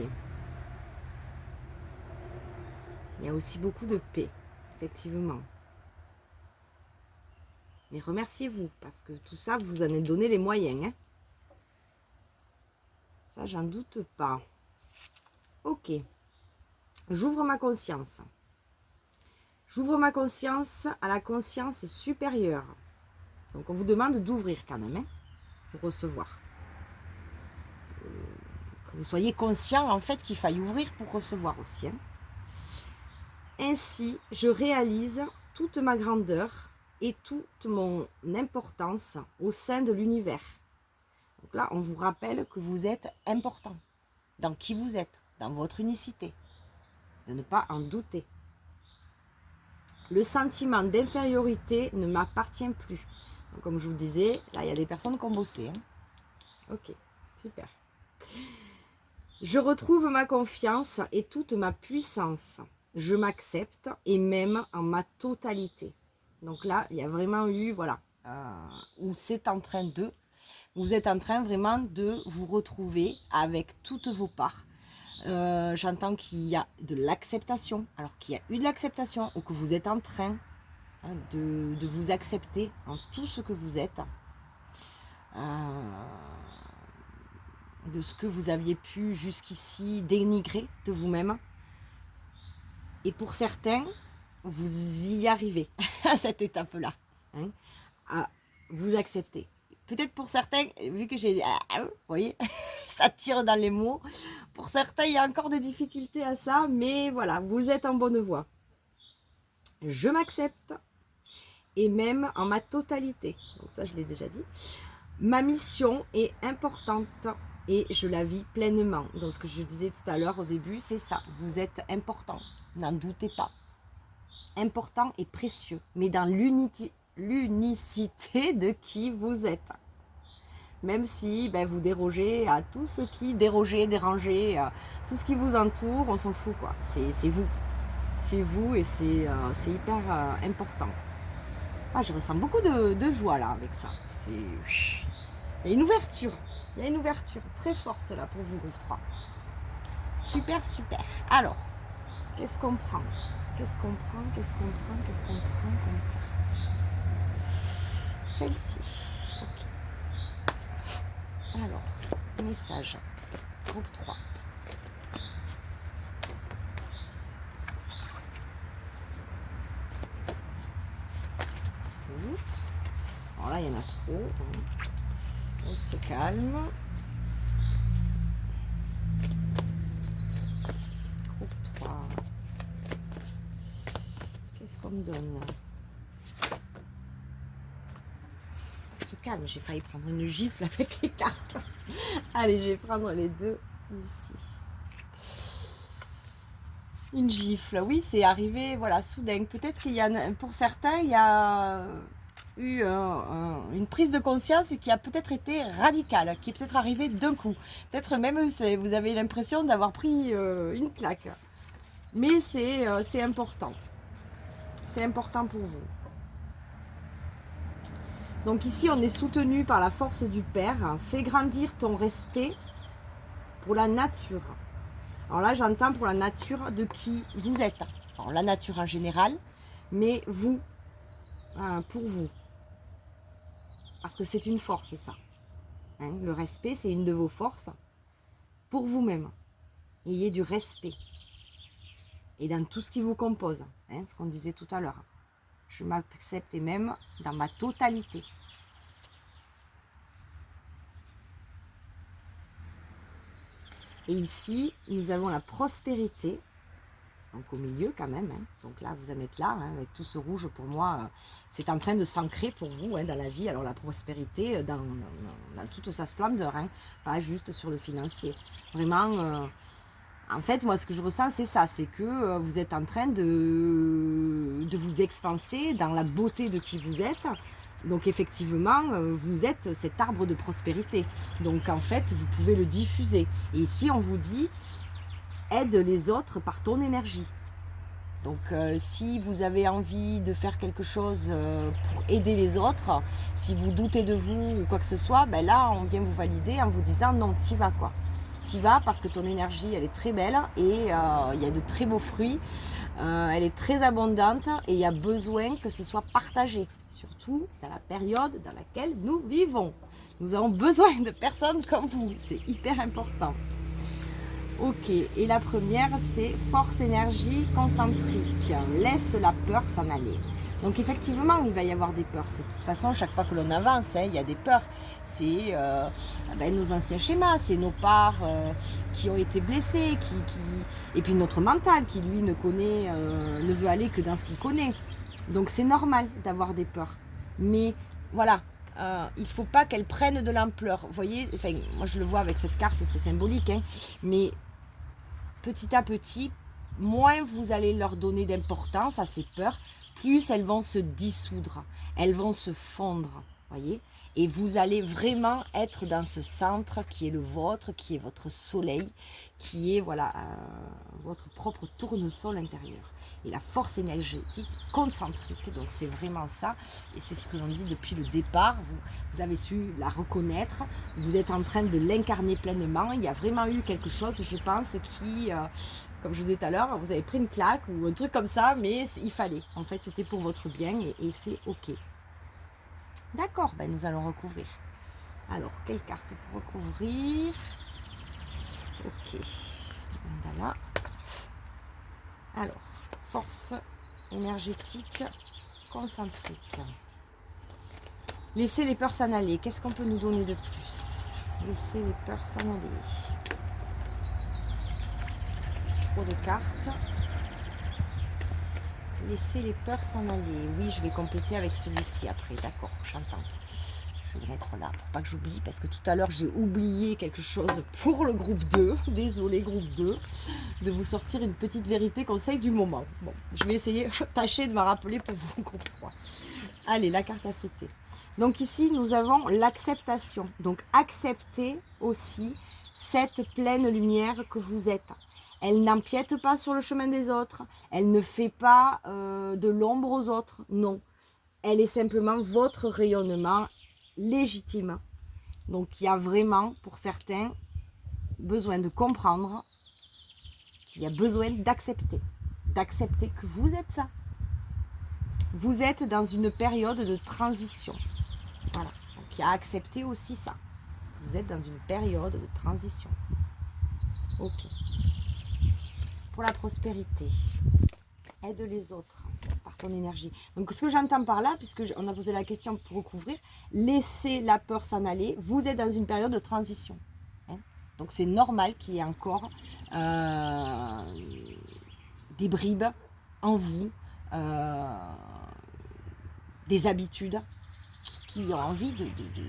A: Il y a aussi beaucoup de paix, effectivement. Mais remerciez-vous, parce que tout ça, vous en avez donné les moyens. Hein. Ça, j'en doute pas. Ok. J'ouvre ma conscience. J'ouvre ma conscience à la conscience supérieure. Donc, on vous demande d'ouvrir quand même, hein, pour recevoir. Que vous soyez conscient, en fait, qu'il faille ouvrir pour recevoir aussi. Hein. Ainsi, je réalise toute ma grandeur et toute mon importance au sein de l'univers. Donc là, on vous rappelle que vous êtes important dans qui vous êtes, dans votre unicité. de ne pas en douter. Le sentiment d'infériorité ne m'appartient plus. Donc, comme je vous disais, là, il y a des personnes qui ont bossé. Ok, super. Je retrouve ma confiance et toute ma puissance. Je m'accepte et même en ma totalité. Donc là, il y a vraiment eu, voilà, où c'est en train de, vous êtes en train vraiment de vous retrouver avec toutes vos parts. J'entends qu'il y a de l'acceptation, alors qu'il y a eu de l'acceptation ou que vous êtes en train de vous accepter en tout ce que vous êtes. De ce que vous aviez pu jusqu'ici dénigrer de vous-même. Et pour certains, vous y arrivez à cette étape-là, hein, à vous accepter. Peut-être pour certains, vu que j'ai... vous voyez, ça tire dans les mots. Pour certains, il y a encore des difficultés à ça, mais voilà, vous êtes en bonne voie. Je m'accepte, et même en ma totalité. Donc ça, je l'ai déjà dit. Ma mission est importante et je la vis pleinement. Donc ce que je disais tout à l'heure au début, c'est ça. Vous êtes important, n'en doutez pas. Important et précieux, mais dans l'unicité de qui vous êtes. Même si vous dérogez à tout ce qui dérangez, tout ce qui vous entoure, on s'en fout quoi. C'est vous. C'est vous et c'est hyper important. Ah, je ressens beaucoup de joie là avec ça. Il y a une ouverture. Il y a une ouverture très forte là pour vous, groupe 3. Super, super. Alors, qu'est-ce qu'on prend comme carte? Celle-ci. Ok. Alors, message. Groupe 3. Alors là, il y en a trop. On se calme. Groupe 3. Qu'est-ce qu'on me donne? On se calme. J'ai failli prendre une gifle avec les cartes. Allez, je vais prendre les deux ici. Une gifle. Oui, c'est arrivé, voilà, soudain. Peut-être qu'il y a, pour certains, il y a eu une prise de conscience qui a peut-être été radicale, qui est peut-être arrivée d'un coup. Peut-être même vous avez l'impression d'avoir pris une claque. Mais c'est important. C'est important pour vous. Donc ici, on est soutenu par la force du Père. Fais grandir ton respect pour la nature. Alors là, j'entends pour la nature de qui vous êtes. Alors la nature en général, mais vous, pour vous. Parce que c'est une force, ça. Hein, le respect, c'est une de vos forces pour vous-même. Ayez du respect. Et dans tout ce qui vous compose. Hein, ce qu'on disait tout à l'heure. Je m'accepte et même dans ma totalité. Et ici, nous avons la prospérité. Donc au milieu quand même. Hein. Donc là, vous en êtes là, hein, avec tout ce rouge, pour moi, c'est en train de s'ancrer pour vous, hein, dans la vie. Alors la prospérité, dans toute sa splendeur, hein, pas juste sur le financier. Vraiment, en fait, moi, ce que je ressens, c'est ça, c'est que vous êtes en train de vous expanser dans la beauté de qui vous êtes. Donc effectivement, vous êtes cet arbre de prospérité. Donc en fait, vous pouvez le diffuser. Et ici, on vous dit... aide les autres par ton énergie. Donc si vous avez envie de faire quelque chose pour aider les autres, si vous doutez de vous ou quoi que ce soit, ben là on vient vous valider en vous disant non, t'y vas quoi. T'y vas parce que ton énergie elle est très belle et il y a de très beaux fruits, elle est très abondante et il y a besoin que ce soit partagé, surtout dans la période dans laquelle nous vivons. Nous avons besoin de personnes comme vous, c'est hyper important. Ok, et la première, c'est force énergie concentrique. Laisse la peur s'en aller. Donc effectivement, il va y avoir des peurs. C'est de toute façon, chaque fois que l'on avance, il y a des peurs. C'est nos anciens schémas, c'est nos parts qui ont été blessées, et puis notre mental qui, lui, ne veut aller que dans ce qu'il connaît. Donc c'est normal d'avoir des peurs. Mais voilà, il ne faut pas qu'elles prennent de l'ampleur. Vous voyez, enfin, moi je le vois avec cette carte, c'est symbolique, hein, mais petit à petit, moins vous allez leur donner d'importance à ces peurs, plus elles vont se dissoudre, elles vont se fondre, voyez. Et vous allez vraiment être dans ce centre qui est le vôtre, qui est votre soleil, qui est voilà votre propre tournesol intérieur. Et la force énergétique concentrique, donc c'est vraiment ça, et c'est ce que l'on dit depuis le départ, vous avez su la reconnaître, vous êtes en train de l'incarner pleinement, il y a vraiment eu quelque chose, je pense, qui, comme je vous disais tout à l'heure, vous avez pris une claque ou un truc comme ça, mais il fallait, en fait c'était pour votre bien et c'est ok. D'accord, ben nous allons recouvrir. Alors, quelle carte pour recouvrir? Ok, mandala. Alors, force énergétique concentrique. Laissez les peurs s'en aller. Qu'est-ce qu'on peut nous donner de plus? Laissez les peurs s'en aller. Trop de cartes. Laissez les peurs s'en aller. Oui, je vais compléter avec celui-ci après. D'accord, j'entends. Je vais le mettre là pour pas que j'oublie, parce que tout à l'heure j'ai oublié quelque chose pour le groupe 2. Désolé groupe 2, de vous sortir une petite vérité conseil du moment. Bon, je vais essayer, tâcher de me rappeler pour vous groupe 3. Allez, la carte à sauter. Donc ici, nous avons l'acceptation. Donc acceptez aussi cette pleine lumière que vous êtes. Elle n'empiète pas sur le chemin des autres. Elle ne fait pas de l'ombre aux autres. Non. Elle est simplement votre rayonnement légitime. Donc il y a vraiment, pour certains, besoin de comprendre qu'il y a besoin d'accepter. D'accepter que vous êtes ça. Vous êtes dans une période de transition. Voilà. Donc il y a accepter aussi ça. Vous êtes dans une période de transition. Ok. Pour la prospérité, aide les autres par ton énergie. Donc ce que j'entends par là, puisque on a posé la question pour recouvrir, laissez la peur s'en aller. Vous êtes dans une période de transition. Hein. Donc c'est normal qu'il y ait encore des bribes en vous, des habitudes qui ont envie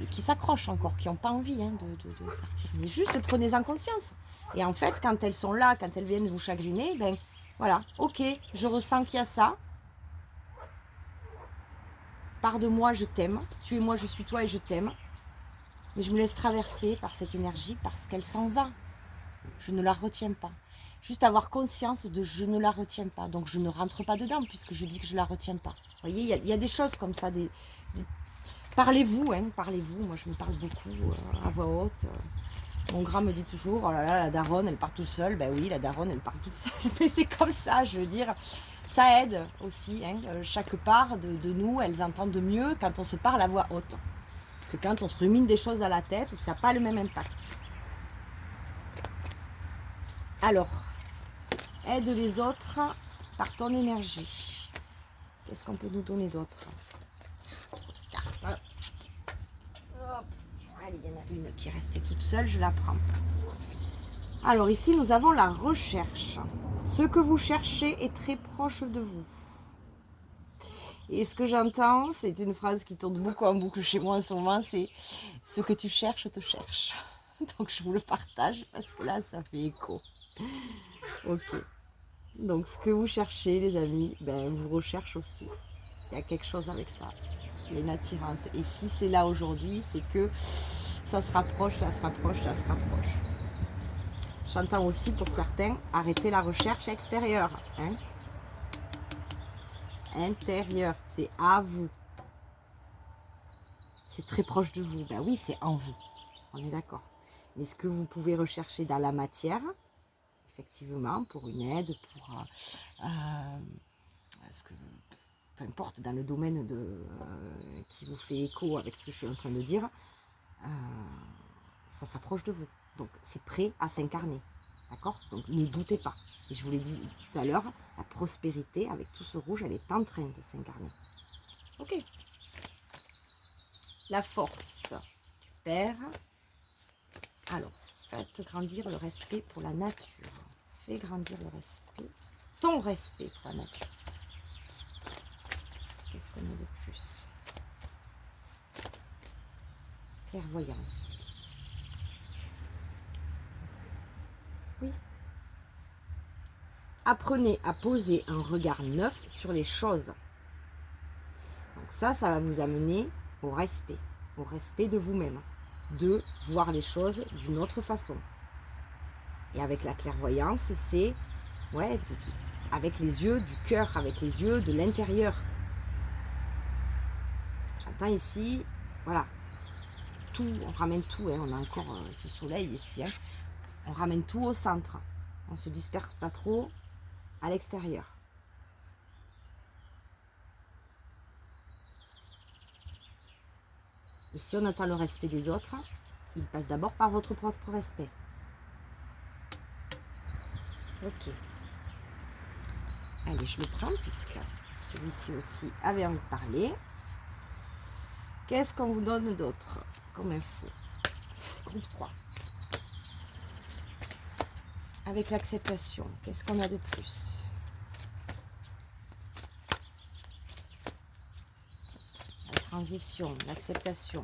A: qui s'accrochent encore, qui n'ont pas envie hein, de partir. Mais juste prenez-en conscience. Et en fait, quand elles sont là, quand elles viennent vous chagriner, ben voilà, ok, je ressens qu'il y a ça. Part de moi, je t'aime. Tu es moi, je suis toi et je t'aime. Mais je me laisse traverser par cette énergie parce qu'elle s'en va. Je ne la retiens pas. Juste avoir conscience de je ne la retiens pas. Donc je ne rentre pas dedans puisque je dis que je ne la retiens pas. Vous voyez, il y a des choses comme ça. Parlez-vous, hein, parlez-vous. Moi, je me parle beaucoup à voix haute. Mon grand me dit toujours, oh là là, la daronne, elle part toute seule. Ben oui, la daronne, elle part toute seule. Mais c'est comme ça, je veux dire. Ça aide aussi. Hein. Chaque part de nous, elles entendent mieux quand on se parle à voix haute. Que quand on se rumine des choses à la tête, ça n'a pas le même impact. Alors, aide les autres par ton énergie. Qu'est-ce qu'on peut nous donner d'autre? Trop de cartes. Hop. Allez, il y en a une qui est restée toute seule, je la prends. Alors ici, nous avons la recherche. Ce que vous cherchez est très proche de vous. Et ce que j'entends, c'est une phrase qui tourne beaucoup en boucle chez moi en ce moment, c'est « ce que tu cherches te cherche ». Donc je vous le partage parce que là, ça fait écho. Ok. Donc ce que vous cherchez, les amis, ben, vous recherchez aussi. Il y a quelque chose avec ça. Il y a une attirance. Et si c'est là aujourd'hui, c'est que ça se rapproche, ça se rapproche, ça se rapproche. J'entends aussi pour certains, arrêter la recherche extérieure. Hein. Intérieur, c'est à vous. C'est très proche de vous. Ben oui, c'est en vous. On est d'accord. Mais ce que vous pouvez rechercher dans la matière, effectivement, pour une aide, pour ce que, peu importe, dans le domaine qui vous fait écho avec ce que je suis en train de dire, ça s'approche de vous. Donc, c'est prêt à s'incarner. D'accord? Donc, ne doutez pas. Et je vous l'ai dit tout à l'heure, la prospérité, avec tout ce rouge, elle est en train de s'incarner. Ok. La force. Super. Alors, faites grandir le respect pour la nature. Fais grandir le respect. Ton respect pour la nature. Qu'est-ce qu'on a de plus? Clairvoyance. Oui. apprenez à poser un regard neuf sur les choses. Donc ça va vous amener au respect de vous-même, de voir les choses d'une autre façon. Et avec la clairvoyance, c'est avec les yeux du cœur, avec les yeux de l'intérieur. J'entends ici, voilà, tout, on ramène tout, hein, on a encore ce soleil ici, hein, on ramène tout au centre, on ne se disperse pas trop à l'extérieur. Et si on attend le respect des autres, il passe d'abord par votre propre respect. Ok. Allez, je le prends puisque celui-ci aussi avait envie de parler. Qu'est-ce qu'on vous donne d'autre comme info? Groupe 3. Avec l'acceptation, qu'est-ce qu'on a de plus? La transition, l'acceptation.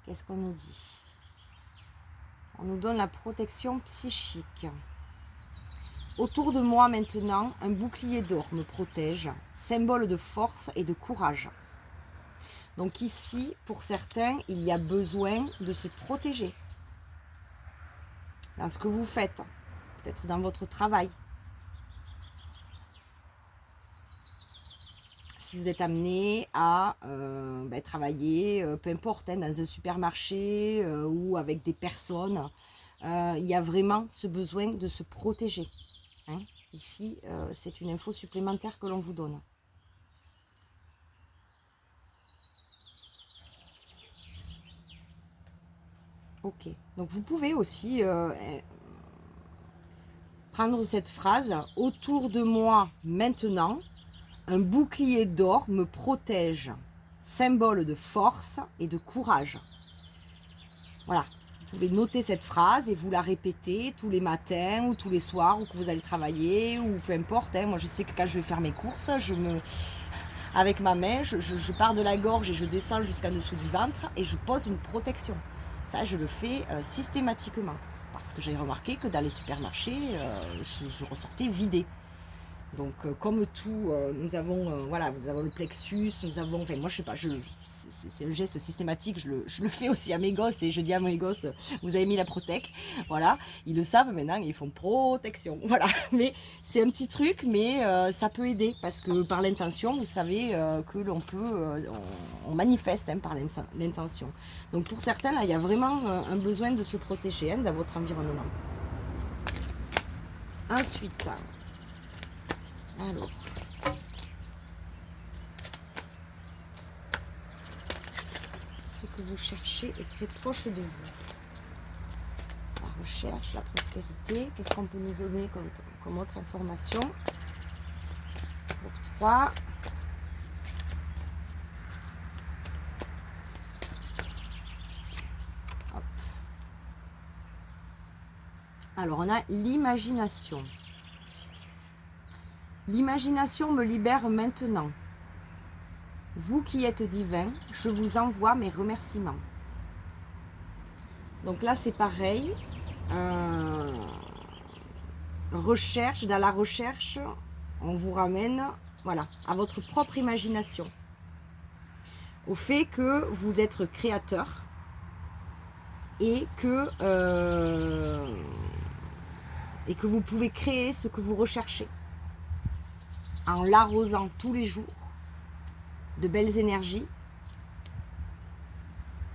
A: Qu'est-ce qu'on nous dit? On nous donne la protection psychique. Autour de moi maintenant, un bouclier d'or me protège, symbole de force et de courage. Donc ici, pour certains, il y a besoin de se protéger. Dans ce que vous faites, peut-être dans votre travail. Si vous êtes amené à travailler, peu importe, hein, dans un supermarché ou avec des personnes, il y a vraiment ce besoin de se protéger. Hein. Ici, c'est une info supplémentaire que l'on vous donne. Ok, donc vous pouvez aussi prendre cette phrase « Autour de moi maintenant, un bouclier d'or me protège, symbole de force et de courage. » Voilà, vous pouvez noter cette phrase et vous la répéter tous les matins ou tous les soirs ou que vous allez travailler ou peu importe. Hein. Moi, je sais que quand je vais faire mes courses, avec ma main, je pars de la gorge et je descends jusqu'en dessous du ventre et je pose une protection. Ça, je le fais systématiquement parce que j'ai remarqué que dans les supermarchés, je ressortais vidée. Donc, comme tout, nous avons le plexus, nous avons, enfin, moi, je sais pas, c'est un geste systématique, je le fais aussi à mes gosses, et je dis à mes gosses, vous avez mis la protec, voilà, ils le savent maintenant, ils font protection, voilà, mais c'est un petit truc, mais ça peut aider, parce que par l'intention, vous savez que l'on peut, on manifeste hein, par l'intention. Donc, pour certains, là, il y a vraiment un besoin de se protéger hein, dans votre environnement. Ensuite, alors, ce que vous cherchez est très proche de vous. La recherche, la prospérité, qu'est-ce qu'on peut nous donner comme autre information? Pour 3. Hop. Alors, on a l'imagination. L'imagination me libère maintenant. Vous qui êtes divin, je vous envoie mes remerciements. Donc là, c'est pareil. Recherche, dans la recherche, on vous ramène à votre propre imagination. Au fait que vous êtes créateur et que vous pouvez créer ce que vous recherchez en l'arrosant tous les jours de belles énergies,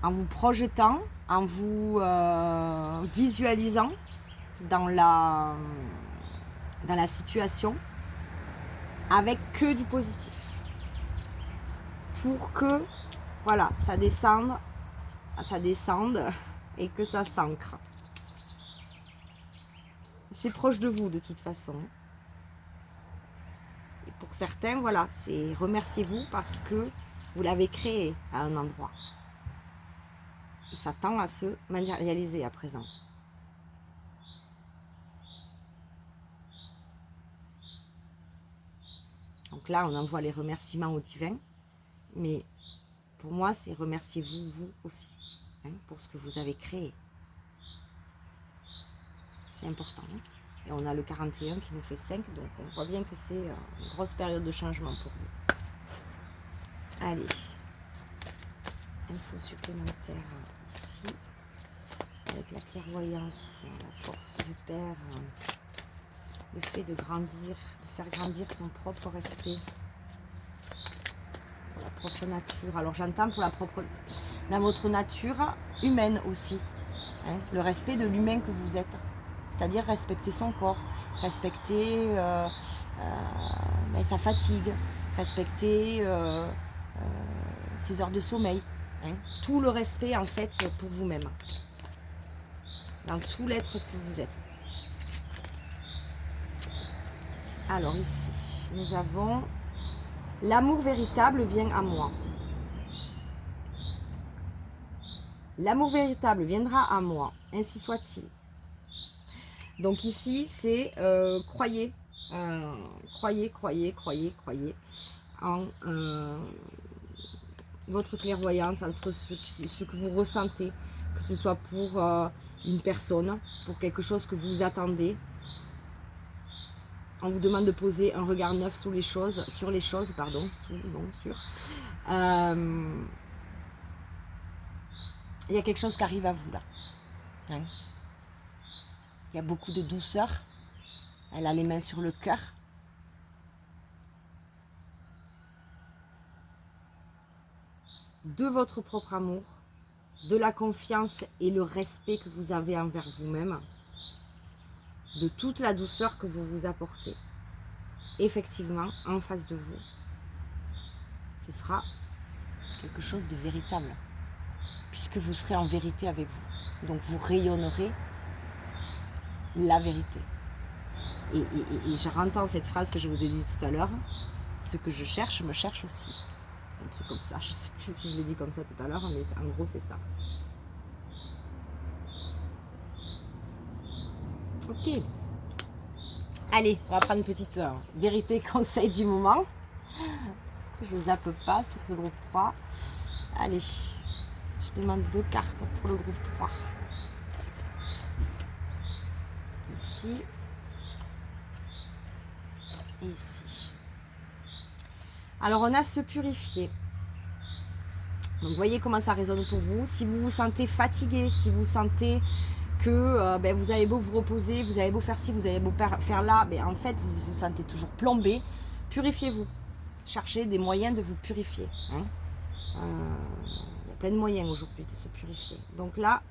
A: en vous projetant, en vous visualisant dans la situation avec que du positif pour que ça descende et que ça s'ancre. C'est proche de vous de toute façon. Et pour certains, c'est remerciez-vous parce que vous l'avez créé à un endroit. Et ça tend à se matérialiser à présent. Donc là, on envoie les remerciements au divin. Mais pour moi, c'est remerciez-vous, vous aussi, pour ce que vous avez créé. C'est important. Et on a le 41 qui nous fait 5. Donc on voit bien que c'est une grosse période de changement pour vous. Allez. Info supplémentaire ici. Avec la clairvoyance, la force du Père. Le fait de grandir, de faire grandir son propre respect. Pour la propre nature. Alors j'entends pour la propre... Dans votre nature humaine aussi. Hein, le respect de l'humain que vous êtes. C'est-à-dire respecter son corps, respecter sa fatigue, respecter ses heures de sommeil. Hein. Tout le respect en fait pour vous-même. Dans tout l'être que vous êtes. Alors ici, nous avons l'amour véritable vient à moi. L'amour véritable viendra à moi, ainsi soit-il. Donc ici, c'est croyez en votre clairvoyance, entre ce que vous ressentez, que ce soit pour une personne, pour quelque chose que vous attendez. On vous demande de poser un regard neuf sur les choses, il y a quelque chose qui arrive à vous là. Hein? Il y a beaucoup de douceur. Elle a les mains sur le cœur. De votre propre amour, de la confiance et le respect que vous avez envers vous-même, de toute la douceur que vous vous apportez. Effectivement, en face de vous, ce sera quelque chose de véritable, puisque vous serez en vérité avec vous. Donc vous rayonnerez la vérité. Et je rentends cette phrase que je vous ai dit tout à l'heure, ce que je cherche me cherche aussi. Un truc comme ça, je ne sais plus si je l'ai dit comme ça tout à l'heure, mais en gros c'est ça. Ok. Allez, on va prendre une petite vérité conseil du moment. Je ne zappe pas sur ce groupe 3. Allez, je demande 2 cartes pour le groupe 3. Ici. Et ici. Alors, on a se purifier. Donc, voyez comment ça résonne pour vous. Si vous vous sentez fatigué, si vous sentez que vous avez beau vous reposer, vous avez beau faire ci, vous avez beau faire là, en fait, vous vous sentez toujours plombé, purifiez-vous. Cherchez des moyens de vous purifier. Hein. Il y a plein de moyens aujourd'hui de se purifier. Donc là,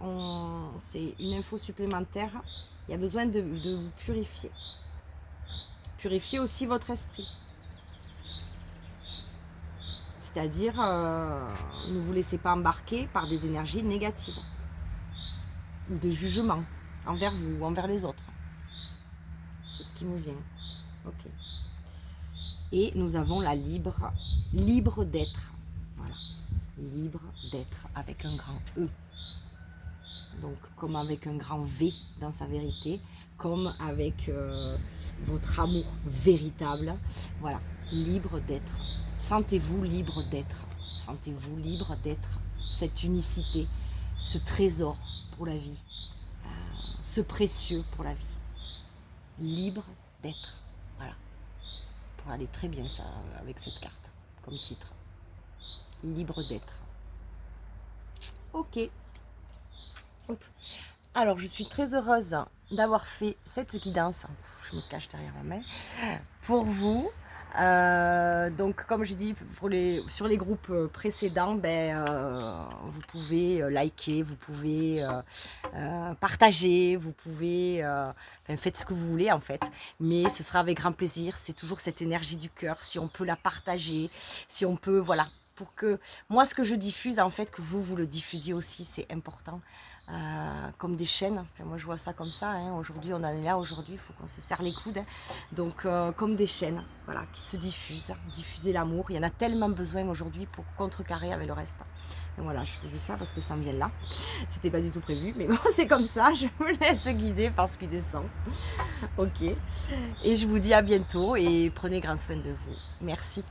A: c'est une info supplémentaire. Il y a besoin de vous purifier. Purifiez aussi votre esprit. C'est-à-dire, ne vous laissez pas embarquer par des énergies négatives ou de jugement envers vous ou envers les autres. C'est ce qui me vient. Ok. Et nous avons la libre d'être. Voilà. Libre d'être avec un grand E. Donc, comme avec un grand V dans sa vérité, comme avec votre amour véritable. Voilà. Libre d'être. Sentez-vous libre d'être. Sentez-vous libre d'être. Cette unicité, ce trésor pour la vie, ce précieux pour la vie. Libre d'être. Voilà. Pour aller très bien ça avec cette carte comme titre. Libre d'être. Ok. Hop. Alors je suis très heureuse d'avoir fait cette guidance. Je me cache derrière ma main. Pour vous. Donc comme je dis sur les groupes précédents, vous pouvez liker, vous pouvez partager, vous pouvez faites ce que vous voulez en fait, mais ce sera avec grand plaisir. C'est toujours cette énergie du cœur, si on peut la partager, si on peut, voilà, pour que moi ce que je diffuse en fait, que vous le diffusiez aussi, c'est important. Comme des chaînes, moi je vois ça comme ça, hein. Aujourd'hui on en est là, aujourd'hui il faut qu'on se serre les coudes, hein. Donc comme des chaînes, voilà, qui se diffuser l'amour, il y en a tellement besoin aujourd'hui pour contrecarrer avec le reste. Et voilà, je vous dis ça parce que ça me vient là, c'était pas du tout prévu, mais bon c'est comme ça, je me laisse guider par ce qui descend. Ok, et je vous dis à bientôt et prenez grand soin de vous, merci.